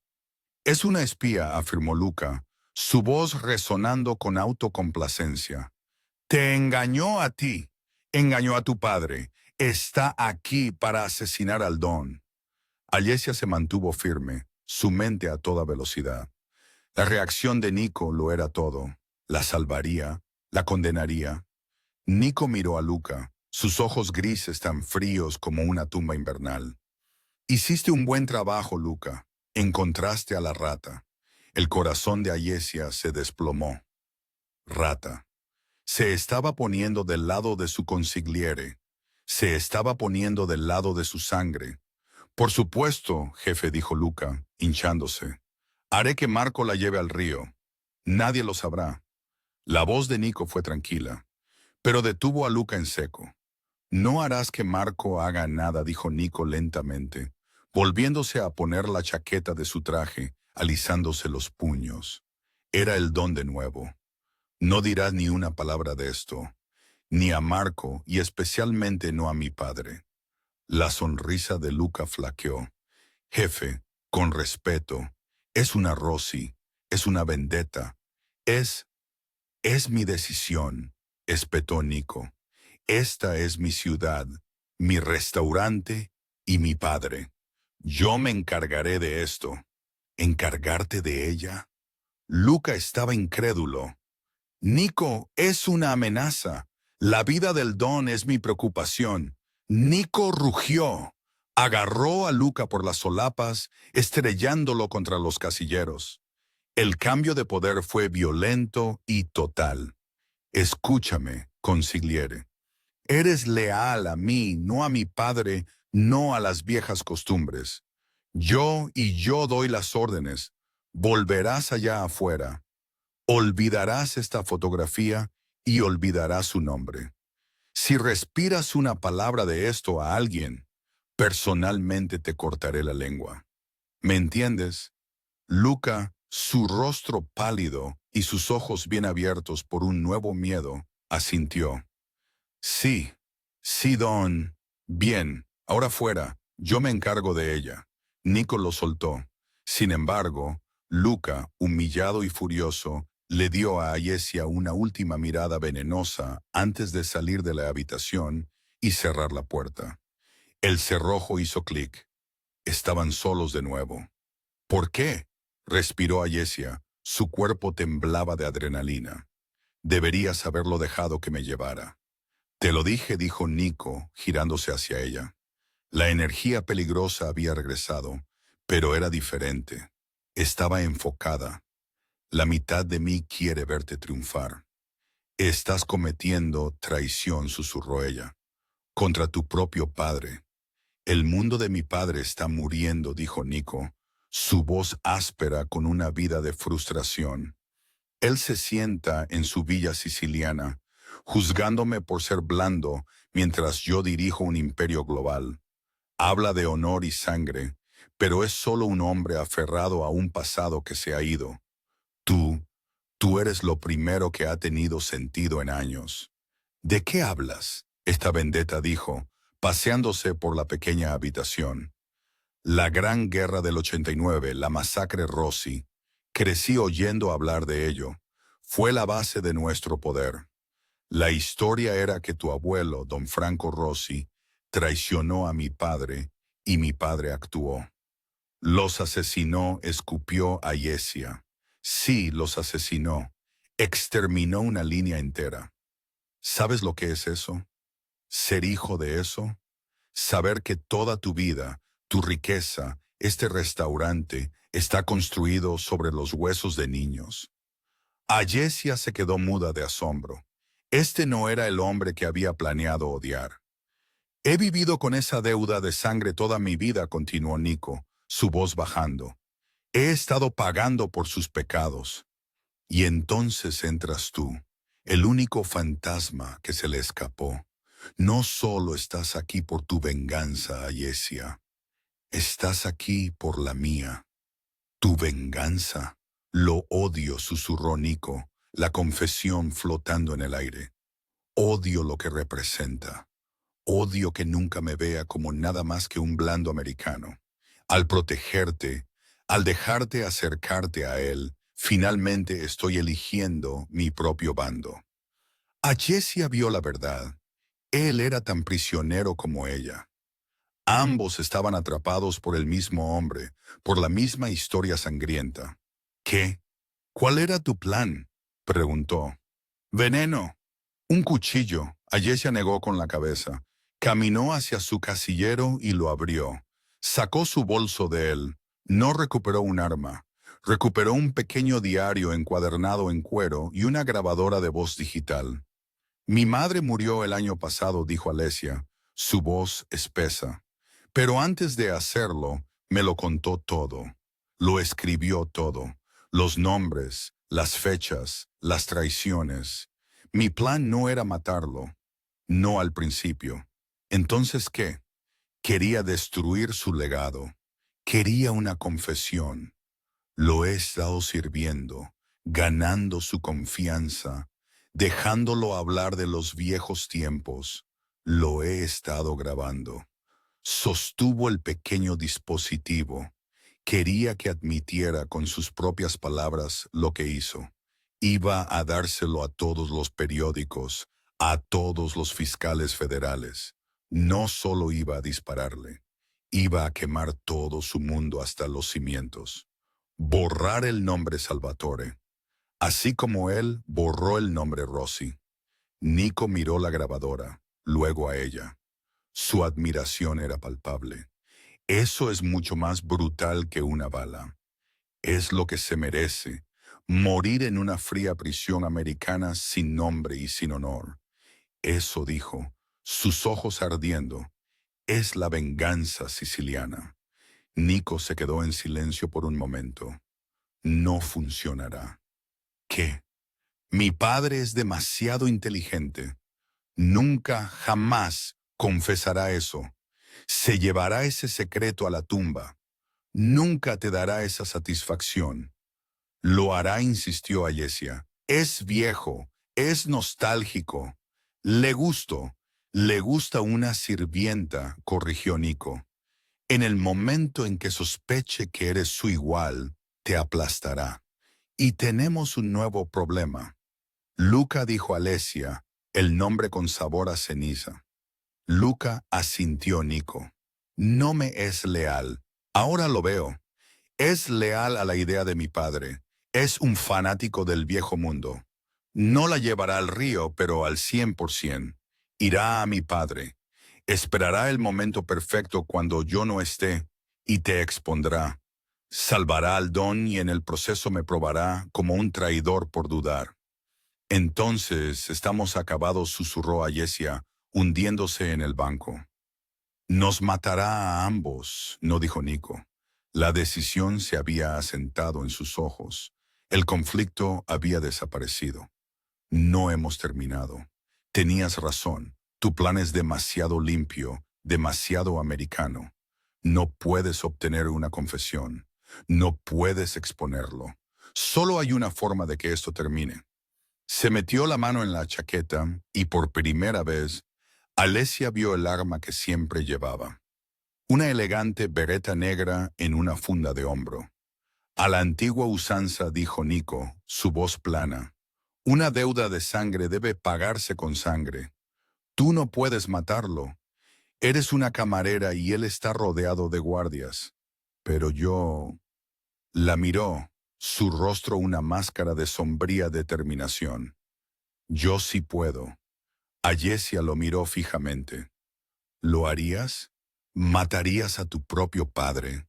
«Es una espía», afirmó Luca, su voz resonando con autocomplacencia. «Te engañó a ti, engañó a tu padre. Está aquí para asesinar al don». Ayesia se mantuvo firme, su mente a toda velocidad. La reacción de Nico lo era todo. La salvaría, la condenaría. Nico miró a Luca, sus ojos grises tan fríos como una tumba invernal. «Hiciste un buen trabajo, Luca. Encontraste a la rata». El corazón de Ayesia se desplomó. Rata. Se estaba poniendo del lado de su consigliere. Se estaba poniendo del lado de su sangre. «Por supuesto, jefe», dijo Luca, hinchándose. «Haré que Marco la lleve al río. Nadie lo sabrá». La voz de Nico fue tranquila, pero detuvo a Luca en seco. «No harás que Marco haga nada», dijo Nico lentamente, volviéndose a poner la chaqueta de su traje, alisándose los puños. Era el don de nuevo. «No dirás ni una palabra de esto, ni a Marco y especialmente no a mi padre». La sonrisa de Luca flaqueó. «Jefe, con respeto, es una Rossi, es una vendetta, es mi decisión», espetó Nico. «Esta es mi ciudad, mi restaurante y mi padre. Yo me encargaré de esto». «¿Encargarte de ella?» Luca estaba incrédulo. «Nico, es una amenaza. La vida del don es mi preocupación». Nico rugió. Agarró a Luca por las solapas, estrellándolo contra los casilleros. El cambio de poder fue violento y total. «Escúchame, consigliere. Eres leal a mí, no a mi padre, no a las viejas costumbres. Yo doy las órdenes. Volverás allá afuera. Olvidarás esta fotografía y olvidarás su nombre. Si respiras una palabra de esto a alguien, personalmente te cortaré la lengua. ¿Me entiendes?» Luca, su rostro pálido y sus ojos bien abiertos por un nuevo miedo, asintió. «Sí, sí, don. Bien, ahora fuera, yo me encargo de ella». Nico lo soltó. Sin embargo, Luca, humillado y furioso, le dio a Ayesia una última mirada venenosa antes de salir de la habitación y cerrar la puerta. El cerrojo hizo clic. Estaban solos de nuevo. ¿Por qué? Respiró Ayesia. Su cuerpo temblaba de adrenalina. Deberías haberlo dejado que me llevara. Te lo dije, dijo Nico, girándose hacia ella. La energía peligrosa había regresado, pero era diferente. Estaba enfocada. La mitad de mí quiere verte triunfar. Estás cometiendo traición, susurró ella, contra tu propio padre. El mundo de mi padre está muriendo, dijo Nico, su voz áspera con una vida de frustración. Él se sienta en su villa siciliana, juzgándome por ser blando mientras yo dirijo un imperio global. Habla de honor y sangre, pero es solo un hombre aferrado a un pasado que se ha ido. Tú, tú eres lo primero que ha tenido sentido en años. ¿De qué hablas? Esta vendetta dijo, paseándose por la pequeña habitación. La gran guerra del 89, la masacre Rossi. Crecí oyendo hablar de ello. Fue la base de nuestro poder. La historia era que tu abuelo, don Franco Rossi, traicionó a mi padre y mi padre actuó. Los asesinó, escupió a Yesia. Sí, los asesinó. Exterminó una línea entera. ¿Sabes lo que es eso? ¿Ser hijo de eso? Saber que toda tu vida, tu riqueza, este restaurante, está construido sobre los huesos de niños. Ayesia se quedó muda de asombro. Este no era el hombre que había planeado odiar. He vivido con esa deuda de sangre toda mi vida, continuó Nico, su voz bajando. He estado pagando por sus pecados. Y entonces entras tú, el único fantasma que se le escapó. No solo estás aquí por tu venganza, Ayesia. Estás aquí por la mía. Tu venganza. Lo odio, susurró Nico, la confesión flotando en el aire. Odio lo que representa. Odio que nunca me vea como nada más que un blando americano. Al protegerte, al dejarte acercarte a él, finalmente estoy eligiendo mi propio bando. Ayesia vio la verdad. Él era tan prisionero como ella. Ambos estaban atrapados por el mismo hombre, por la misma historia sangrienta. ¿Qué? ¿Cuál era tu plan? Preguntó. Veneno. Un cuchillo. Ayesia negó con la cabeza. Caminó hacia su casillero y lo abrió. Sacó su bolso de él. No recuperó un arma. Recuperó un pequeño diario encuadernado en cuero y una grabadora de voz digital. Mi madre murió el año pasado, dijo Alesia, su voz espesa. Pero antes de hacerlo, me lo contó todo. Lo escribió todo. Los nombres, las fechas, las traiciones. Mi plan no era matarlo. No al principio. Entonces, ¿qué? Quería destruir su legado. Quería una confesión. Lo he estado sirviendo, ganando su confianza, dejándolo hablar de los viejos tiempos. Lo he estado grabando. Sostuvo el pequeño dispositivo. Quería que admitiera con sus propias palabras lo que hizo. Iba a dárselo a todos los periódicos, a todos los fiscales federales. No solo iba a dispararle, iba a quemar todo su mundo hasta los cimientos. Borrar el nombre Salvatore, así como él borró el nombre Rossi. Nico miró la grabadora, luego a ella. Su admiración era palpable. Eso es mucho más brutal que una bala. Es lo que se merece, morir en una fría prisión americana sin nombre y sin honor. Eso dijo, sus ojos ardiendo. Es la venganza siciliana. Nico se quedó en silencio por un momento. No funcionará. ¿Qué? Mi padre es demasiado inteligente. Nunca, jamás confesará eso. Se llevará ese secreto a la tumba. Nunca te dará esa satisfacción. Lo hará, insistió Ayesia. Es viejo, es nostálgico. Le gusta una sirvienta, corrigió Nico. En el momento en que sospeche que eres su igual, te aplastará. Y tenemos un nuevo problema. Luca dijo a Alesia, el nombre con sabor a ceniza. Luca asintió Nico. No me es leal. Ahora lo veo. Es leal a la idea de mi padre. Es un fanático del viejo mundo. No la llevará al río, pero al 100%. Irá a mi padre. Esperará el momento perfecto cuando yo no esté y te expondrá. Salvará al don y en el proceso me probará como un traidor por dudar. Entonces estamos acabados, susurró Ayesia, hundiéndose en el banco. Nos matará a ambos, no dijo Nico. La decisión se había asentado en sus ojos. El conflicto había desaparecido. No hemos terminado. Tenías razón. Tu plan es demasiado limpio, demasiado americano. No puedes obtener una confesión. No puedes exponerlo. Solo hay una forma de que esto termine. Se metió la mano en la chaqueta y por primera vez, Alesia vio el arma que siempre llevaba. Una elegante bereta negra en una funda de hombro. A la antigua usanza, dijo Nico, su voz plana. Una deuda de sangre debe pagarse con sangre. Tú no puedes matarlo. Eres una camarera y él está rodeado de guardias. Pero yo... La miró, su rostro una máscara de sombría determinación. Yo sí puedo. Ayesia lo miró fijamente. ¿Lo harías? ¿Matarías a tu propio padre?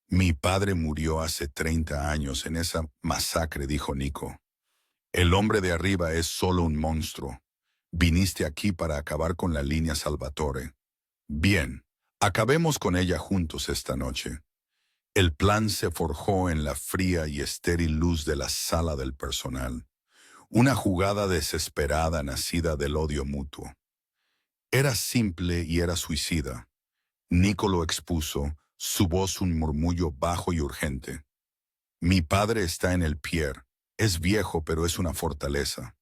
Mi padre murió hace 30 años en esa masacre, dijo Nico. El hombre de arriba es solo un monstruo. Viniste aquí para acabar con la línea Salvatore. Bien, acabemos con ella juntos esta noche. El plan se forjó en la fría y estéril luz de la sala del personal. Una jugada desesperada nacida del odio mutuo. Era simple y era suicida. Nico lo expuso, su voz un murmullo bajo y urgente. Mi padre está en el Pier. Es viejo, pero es una fortaleza.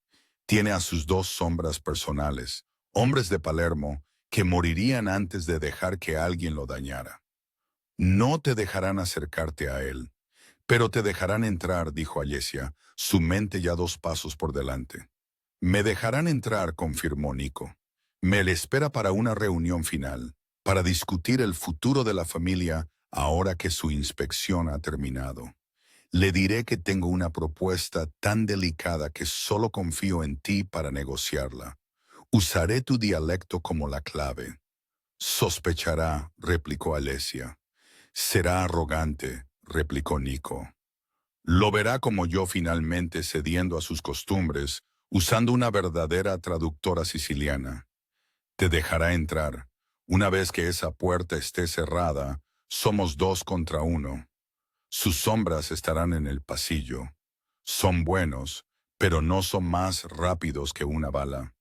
Tiene a sus dos sombras personales, hombres de Palermo, que morirían antes de dejar que alguien lo dañara. No te dejarán acercarte a él, pero te dejarán entrar, dijo Ayesia, su mente ya 2 pasos por delante. Me dejarán entrar, confirmó Nico. Me le espera para una reunión final, para discutir el futuro de la familia ahora que su inspección ha terminado. Le diré que tengo una propuesta tan delicada que solo confío en ti para negociarla. Usaré tu dialecto como la clave. Sospechará, replicó Alesia. Será arrogante, replicó Nico. Lo verá como yo finalmente cediendo a sus costumbres, usando una verdadera traductora siciliana. Te dejará entrar. Una vez que esa puerta esté cerrada, somos 2 contra 1. Sus sombras estarán en el pasillo. Son buenos, pero no son más rápidos que una bala.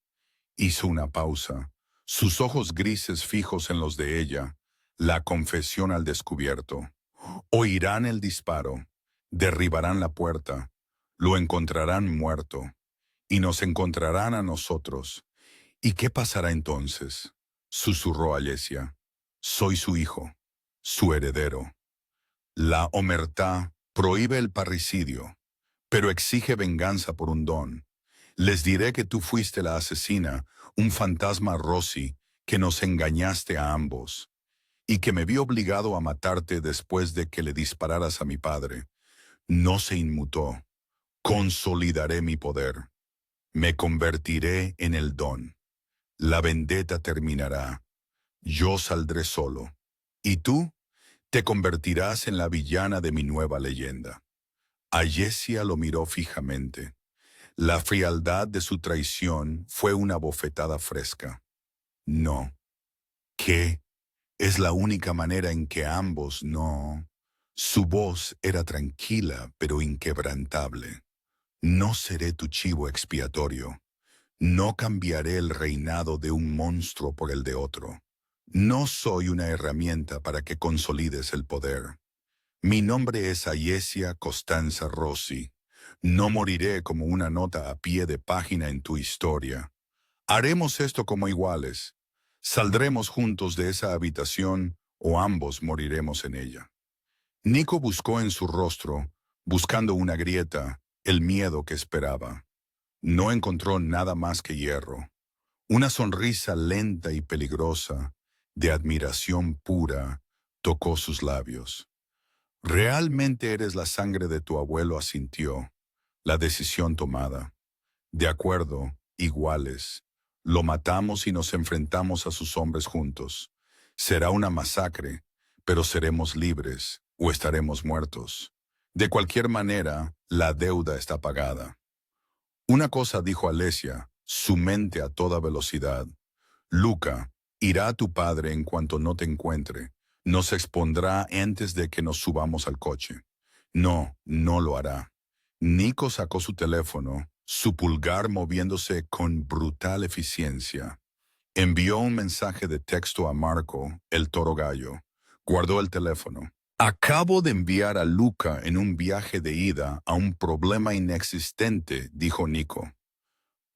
Hizo una pausa, sus ojos grises fijos en los de ella, la confesión al descubierto. Oirán el disparo, derribarán la puerta, lo encontrarán muerto, y nos encontrarán a nosotros. ¿Y qué pasará entonces? Susurró Alesia. Soy su hijo, su heredero. La omertá prohíbe el parricidio, pero exige venganza por un don. Les diré que tú fuiste la asesina, un fantasma Rossi, que nos engañaste a ambos, y que me vi obligado a matarte después de que le dispararas a mi padre. No se inmutó. Consolidaré mi poder. Me convertiré en el don. La vendetta terminará. Yo saldré solo. ¿Y tú? Te convertirás en la villana de mi nueva leyenda. Ayesia lo miró fijamente. La frialdad de su traición fue una bofetada fresca. No. ¿Qué? Es la única manera en que ambos no... Su voz era tranquila pero inquebrantable. No seré tu chivo expiatorio. No cambiaré el reinado de un monstruo por el de otro. No soy una herramienta para que consolides el poder. Mi nombre es Ayesia Costanza Rossi. No moriré como una nota a pie de página en tu historia. Haremos esto como iguales. Saldremos juntos de esa habitación o ambos moriremos en ella. Nico buscó en su rostro, buscando una grieta, el miedo que esperaba. No encontró nada más que hierro. Una sonrisa lenta y peligrosa, de admiración pura, Tocó sus labios. «Realmente eres la sangre de tu abuelo», asintió. La decisión tomada. De acuerdo, iguales. Lo matamos y nos enfrentamos a sus hombres juntos. Será una masacre, pero seremos libres o estaremos muertos. De cualquier manera, la deuda está pagada. Una cosa dijo Alesia, su mente a toda velocidad. Luca, irá a tu padre en cuanto no te encuentre. Nos expondrá antes de que nos subamos al coche. No, no lo hará. Nico sacó su teléfono, su pulgar moviéndose con brutal eficiencia. Envió un mensaje de texto a Marco, el toro gallo. Guardó el teléfono. Acabo de enviar a Luca en un viaje de ida a un problema inexistente, dijo Nico.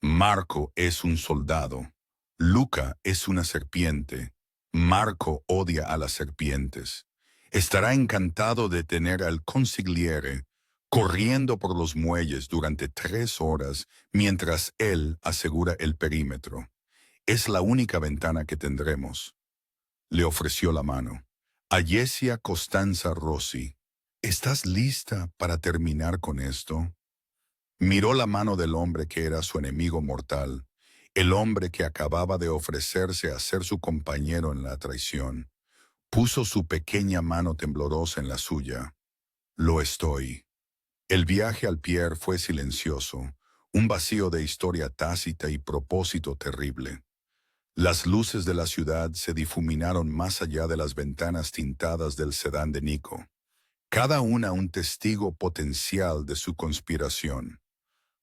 Marco es un soldado. Luca es una serpiente. Marco odia a las serpientes. Estará encantado de tener al consigliere corriendo por los muelles durante 3 horas mientras él asegura el perímetro. Es la única ventana que tendremos. Le ofreció la mano. Ayesia Costanza Rossi, ¿estás lista para terminar con esto? Miró la mano del hombre que era su enemigo mortal, el hombre que acababa de ofrecerse a ser su compañero en la traición. Puso su pequeña mano temblorosa en la suya. Lo estoy. El viaje al Pierre fue silencioso, un vacío de historia tácita y propósito terrible. Las luces de la ciudad se difuminaron más allá de las ventanas tintadas del sedán de Nico, cada una un testigo potencial de su conspiración.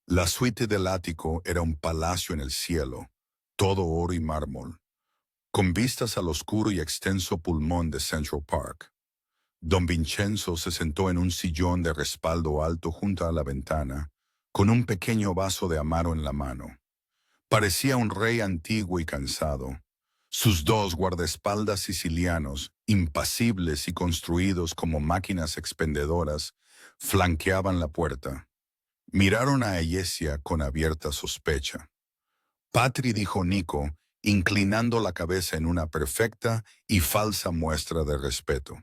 La suite del ático era un palacio en el cielo, todo oro y mármol, con vistas al oscuro y extenso pulmón de Central Park. Don Vincenzo se sentó en un sillón de respaldo alto junto a la ventana, con un pequeño vaso de amaro en la mano. Parecía un rey antiguo y cansado. Sus 2 guardaespaldas sicilianos, impasibles y construidos como máquinas expendedoras, flanqueaban la puerta. Miraron a Ayesia con abierta sospecha. Patri, dijo Nico, inclinando la cabeza en una perfecta y falsa muestra de respeto.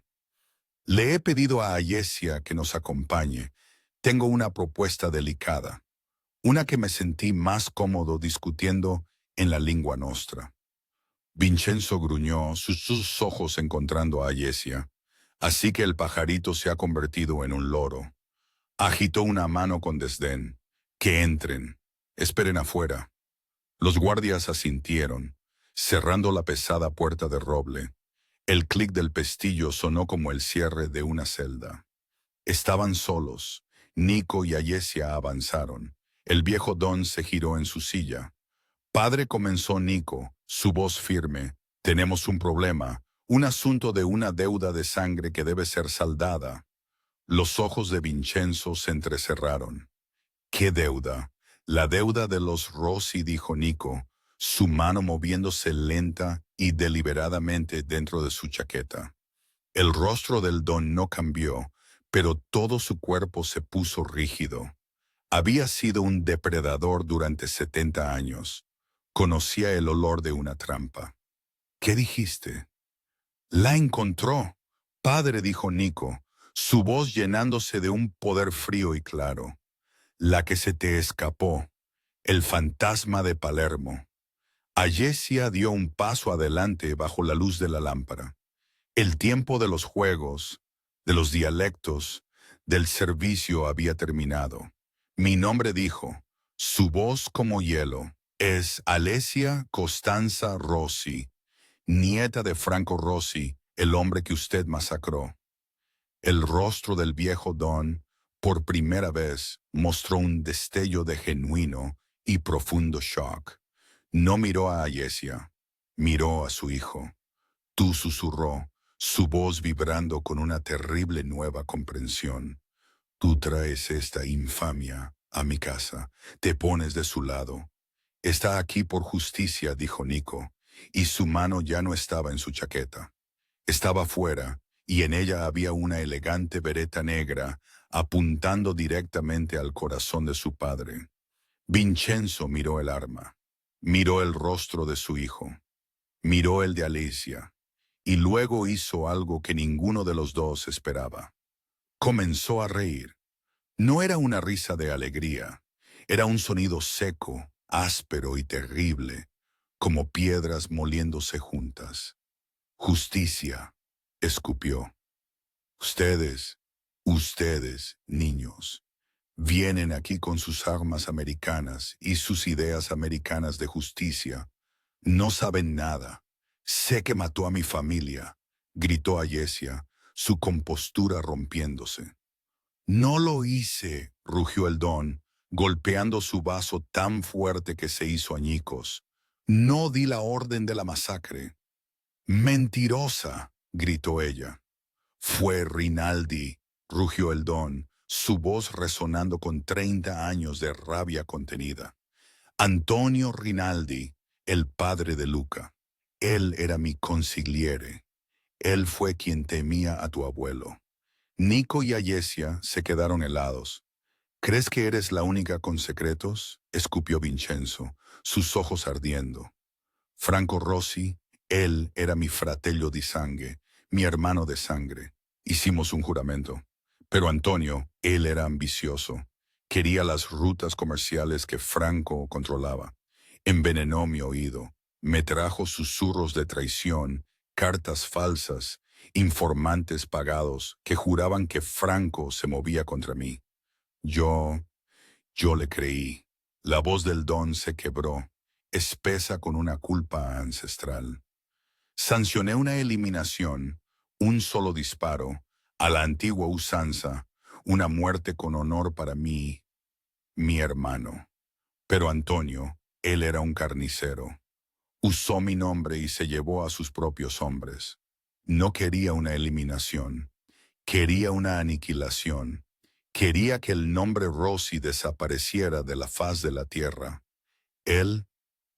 Le he pedido a Ayesia que nos acompañe. Tengo una propuesta delicada. Una que me sentí más cómodo discutiendo en la lingua nostra. Vincenzo gruñó, sus ojos encontrando a Ayesia. Así que el pajarito se ha convertido en un loro. Agitó una mano con desdén. Que entren. Esperen afuera. Los guardias asintieron, cerrando la pesada puerta de roble. El clic del pestillo sonó como el cierre de una celda. Estaban solos. Nico y Ayesia avanzaron. El viejo don se giró en su silla. Padre, comenzó Nico, su voz firme. Tenemos un problema, un asunto de una deuda de sangre que debe ser saldada. Los ojos de Vincenzo se entrecerraron. ¿Qué deuda? La deuda de los Rossi, dijo Nico, su mano moviéndose lenta y deliberadamente dentro de su chaqueta. El rostro del don no cambió, pero todo su cuerpo se puso rígido. Había sido un depredador durante 70 años. Conocía el olor de una trampa. ¿Qué dijiste? La encontró. Padre, dijo Nico, su voz llenándose de un poder frío y claro. La que se te escapó, el fantasma de Palermo. Ayesia dio un paso adelante bajo la luz de la lámpara. El tiempo de los juegos, de los dialectos, del servicio había terminado. Mi nombre, dijo, su voz como hielo, es Alesia Costanza Rossi, nieta de Franco Rossi, el hombre que usted masacró. El rostro del viejo don, por primera vez, mostró un destello de genuino y profundo shock. No miró a Ayesia, miró a su hijo. Tú, susurró, su voz vibrando con una terrible nueva comprensión. Tú traes esta infamia a mi casa, te pones de su lado. Está aquí por justicia, dijo Nico, y su mano ya no estaba en su chaqueta. Estaba fuera, y en ella había una elegante bereta negra apuntando directamente al corazón de su padre. Vincenzo miró el arma, miró el rostro de su hijo, miró el de Alicia, y luego hizo algo que ninguno de los dos esperaba. Comenzó a reír. No era una risa de alegría, era un sonido seco, áspero y terrible, como piedras moliéndose juntas. Justicia, escupió. Ustedes, niños, vienen aquí con sus armas americanas y sus ideas americanas de justicia. No saben nada. Sé que mató a mi familia, gritó Ayesia, su compostura rompiéndose. No lo hice, rugió el don, golpeando su vaso tan fuerte que se hizo añicos. No di la orden de la masacre. Mentirosa, gritó ella. Fue Rinaldi, rugió el don, su voz resonando con 30 años de rabia contenida. Antonio Rinaldi, el padre de Luca. Él era mi consigliere. Él fue quien temía a tu abuelo. Nico y Ayesia se quedaron helados. ¿Crees que eres la única con secretos? Escupió Vincenzo, sus ojos ardiendo. Franco Rossi, él era mi fratello di sangue, mi hermano de sangre. Hicimos un juramento. Pero Antonio, él era ambicioso. Quería las rutas comerciales que Franco controlaba. Envenenó mi oído. Me trajo susurros de traición, cartas falsas, informantes pagados que juraban que Franco se movía contra mí. Yo, yo le creí. La voz del don se quebró, espesa con una culpa ancestral. Sancioné una eliminación, un solo disparo, a la antigua usanza, una muerte con honor para mí, mi hermano. Pero Antonio, él era un carnicero. Usó mi nombre y se llevó a sus propios hombres. No quería una eliminación, quería una aniquilación. Quería que el nombre Rossi desapareciera de la faz de la tierra. Él,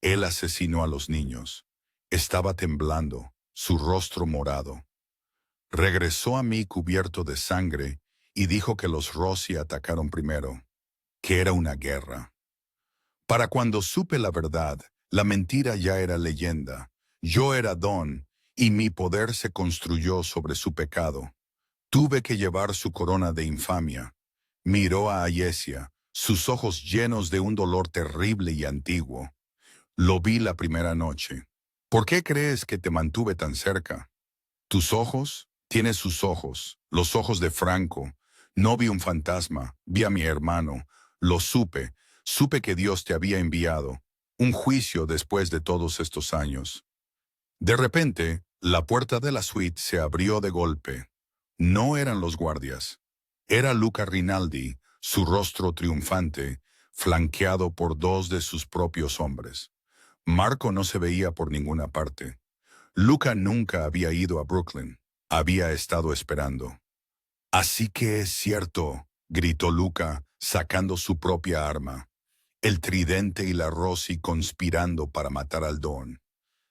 él asesinó a los niños. Estaba temblando, su rostro morado. Regresó a mí cubierto de sangre y dijo que los Rossi atacaron primero, que era una guerra. Para cuando supe la verdad, la mentira ya era leyenda. Yo era don, y mi poder se construyó sobre su pecado. Tuve que llevar su corona de infamia. Miró a Ayesia, sus ojos llenos de un dolor terrible y antiguo. Lo vi la primera noche. ¿Por qué crees que te mantuve tan cerca? Tus ojos, tienes sus ojos, los ojos de Franco. No vi un fantasma, vi a mi hermano. Lo supe que Dios te había enviado. Un juicio después de todos estos años. De repente, la puerta de la suite se abrió de golpe. No eran los guardias. Era Luca Rinaldi, su rostro triunfante, flanqueado por dos de sus propios hombres. Marco no se veía por ninguna parte. Luca nunca había ido a Brooklyn. Había estado esperando. Así que es cierto, gritó Luca, sacando su propia arma. El tridente y la Rossi conspirando para matar al Don.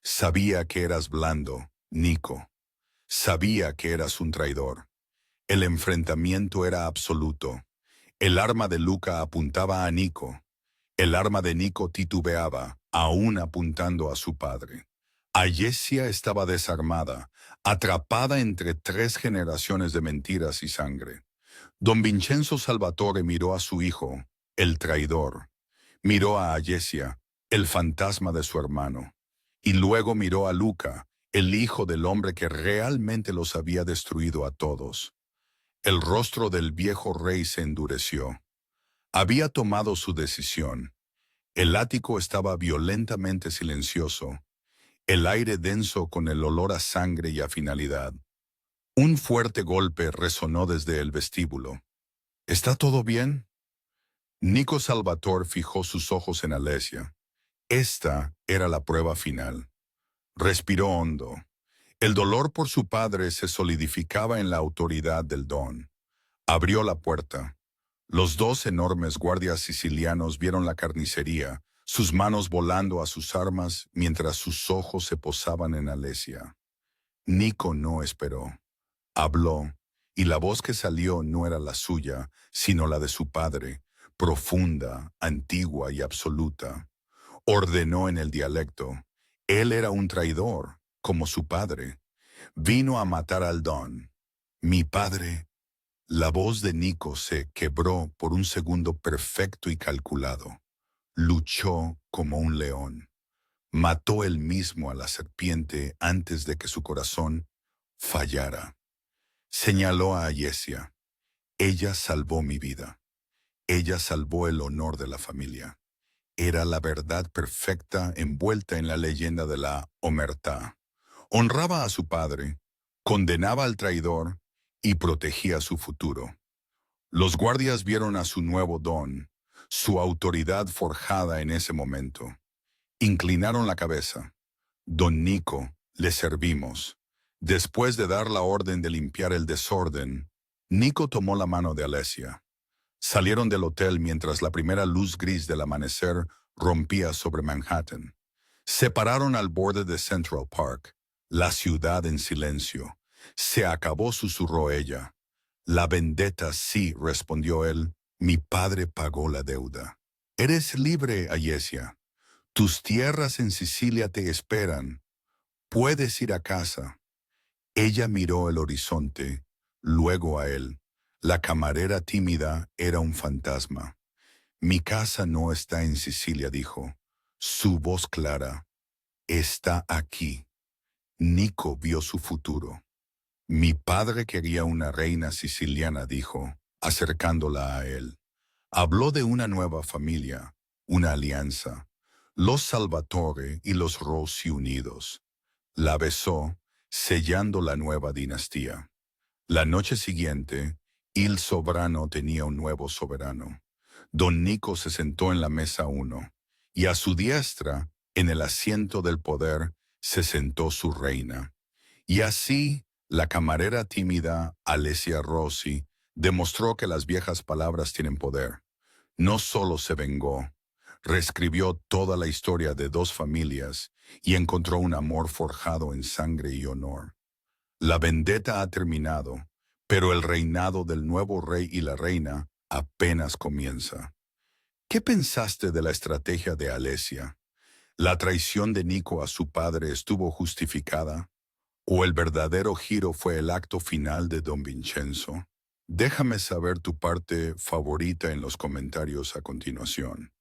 Sabía que eras blando, Nico. Sabía que eras un traidor. El enfrentamiento era absoluto. El arma de Luca apuntaba a Nico. El arma de Nico titubeaba, aún apuntando a su padre. Ayesia estaba desarmada, atrapada entre 3 generaciones de mentiras y sangre. Don Vincenzo Salvatore miró a su hijo, el traidor. Miró a Ayesia, el fantasma de su hermano. Y luego miró a Luca, el hijo del hombre que realmente los había destruido a todos. El rostro del viejo rey se endureció. Había tomado su decisión. El ático estaba violentamente silencioso, el aire denso con el olor a sangre y a finalidad. Un fuerte golpe resonó desde el vestíbulo. ¿Está todo bien? Nico Salvatore fijó sus ojos en Alesia. Esta era la prueba final. Respiró hondo. El dolor por su padre se solidificaba en la autoridad del don. Abrió la puerta. Los 2 enormes guardias sicilianos vieron la carnicería, sus manos volando a sus armas mientras sus ojos se posaban en Alesia. Nico no esperó. Habló, y la voz que salió no era la suya, sino la de su padre, profunda, antigua y absoluta. Ordenó en el dialecto. Él era un traidor, como su padre. Vino a matar al don. Mi padre. La voz de Nico se quebró por un segundo perfecto y calculado. Luchó como un león. Mató él mismo a la serpiente antes de que su corazón fallara. Señaló a Ayesia. Ella salvó mi vida. Ella salvó el honor de la familia. Era la verdad perfecta envuelta en la leyenda de la Omertá. Honraba a su padre, condenaba al traidor y protegía su futuro. Los guardias vieron a su nuevo don, su autoridad forjada en ese momento. Inclinaron la cabeza. Don Nico, le servimos. Después de dar la orden de limpiar el desorden, Nico tomó la mano de Alesia. Salieron del hotel mientras la primera luz gris del amanecer rompía sobre Manhattan. Se pararon al borde de Central Park, la ciudad en silencio. Se acabó, susurró ella. La vendetta sí, respondió él. Mi padre pagó la deuda. Eres libre, Ayesia. Tus tierras en Sicilia te esperan. Puedes ir a casa. Ella miró el horizonte, luego a él. La camarera tímida era un fantasma. Mi casa no está en Sicilia, dijo. Su voz clara. Está aquí. Nico vio su futuro. Mi padre quería una reina siciliana, dijo, acercándola a él. Habló de una nueva familia, una alianza. Los Salvatore y los Rossi unidos. La besó, sellando la nueva dinastía. La noche siguiente, Il Sovrano tenía un nuevo soberano. Don Nico se sentó en la mesa 1, y a su diestra, en el asiento del poder, se sentó su reina. Y así, la camarera tímida, Alesia Rossi, demostró que las viejas palabras tienen poder. No solo se vengó, reescribió toda la historia de dos familias y encontró un amor forjado en sangre y honor. La vendetta ha terminado, pero el reinado del nuevo rey y la reina apenas comienza. ¿Qué pensaste de la estrategia de Alesia? ¿La traición de Nico a su padre estuvo justificada? ¿O el verdadero giro fue el acto final de Don Vincenzo? Déjame saber tu parte favorita en los comentarios a continuación.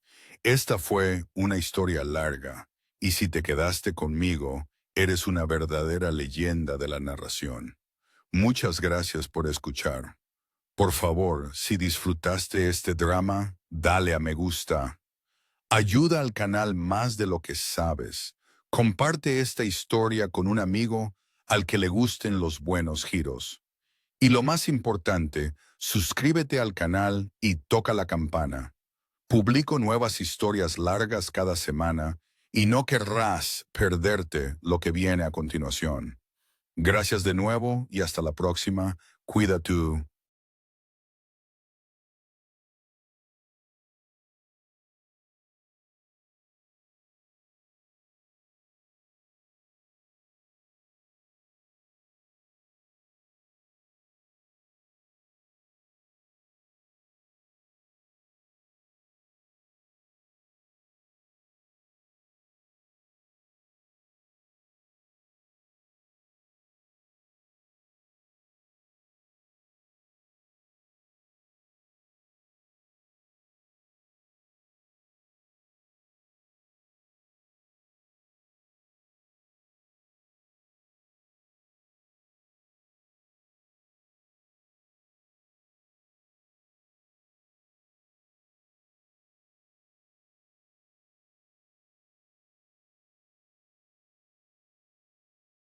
Esta fue una historia larga, y si te quedaste conmigo, eres una verdadera leyenda de la narración. Muchas gracias por escuchar. Por favor, si disfrutaste este drama, dale a me gusta. Ayuda al canal más de lo que sabes. Comparte esta historia con un amigo al que le gusten los buenos giros. Y lo más importante, suscríbete al canal y toca la campana. Publico nuevas historias largas cada semana y no querrás perderte lo que viene a continuación. Gracias de nuevo y hasta la próxima. Cuida tu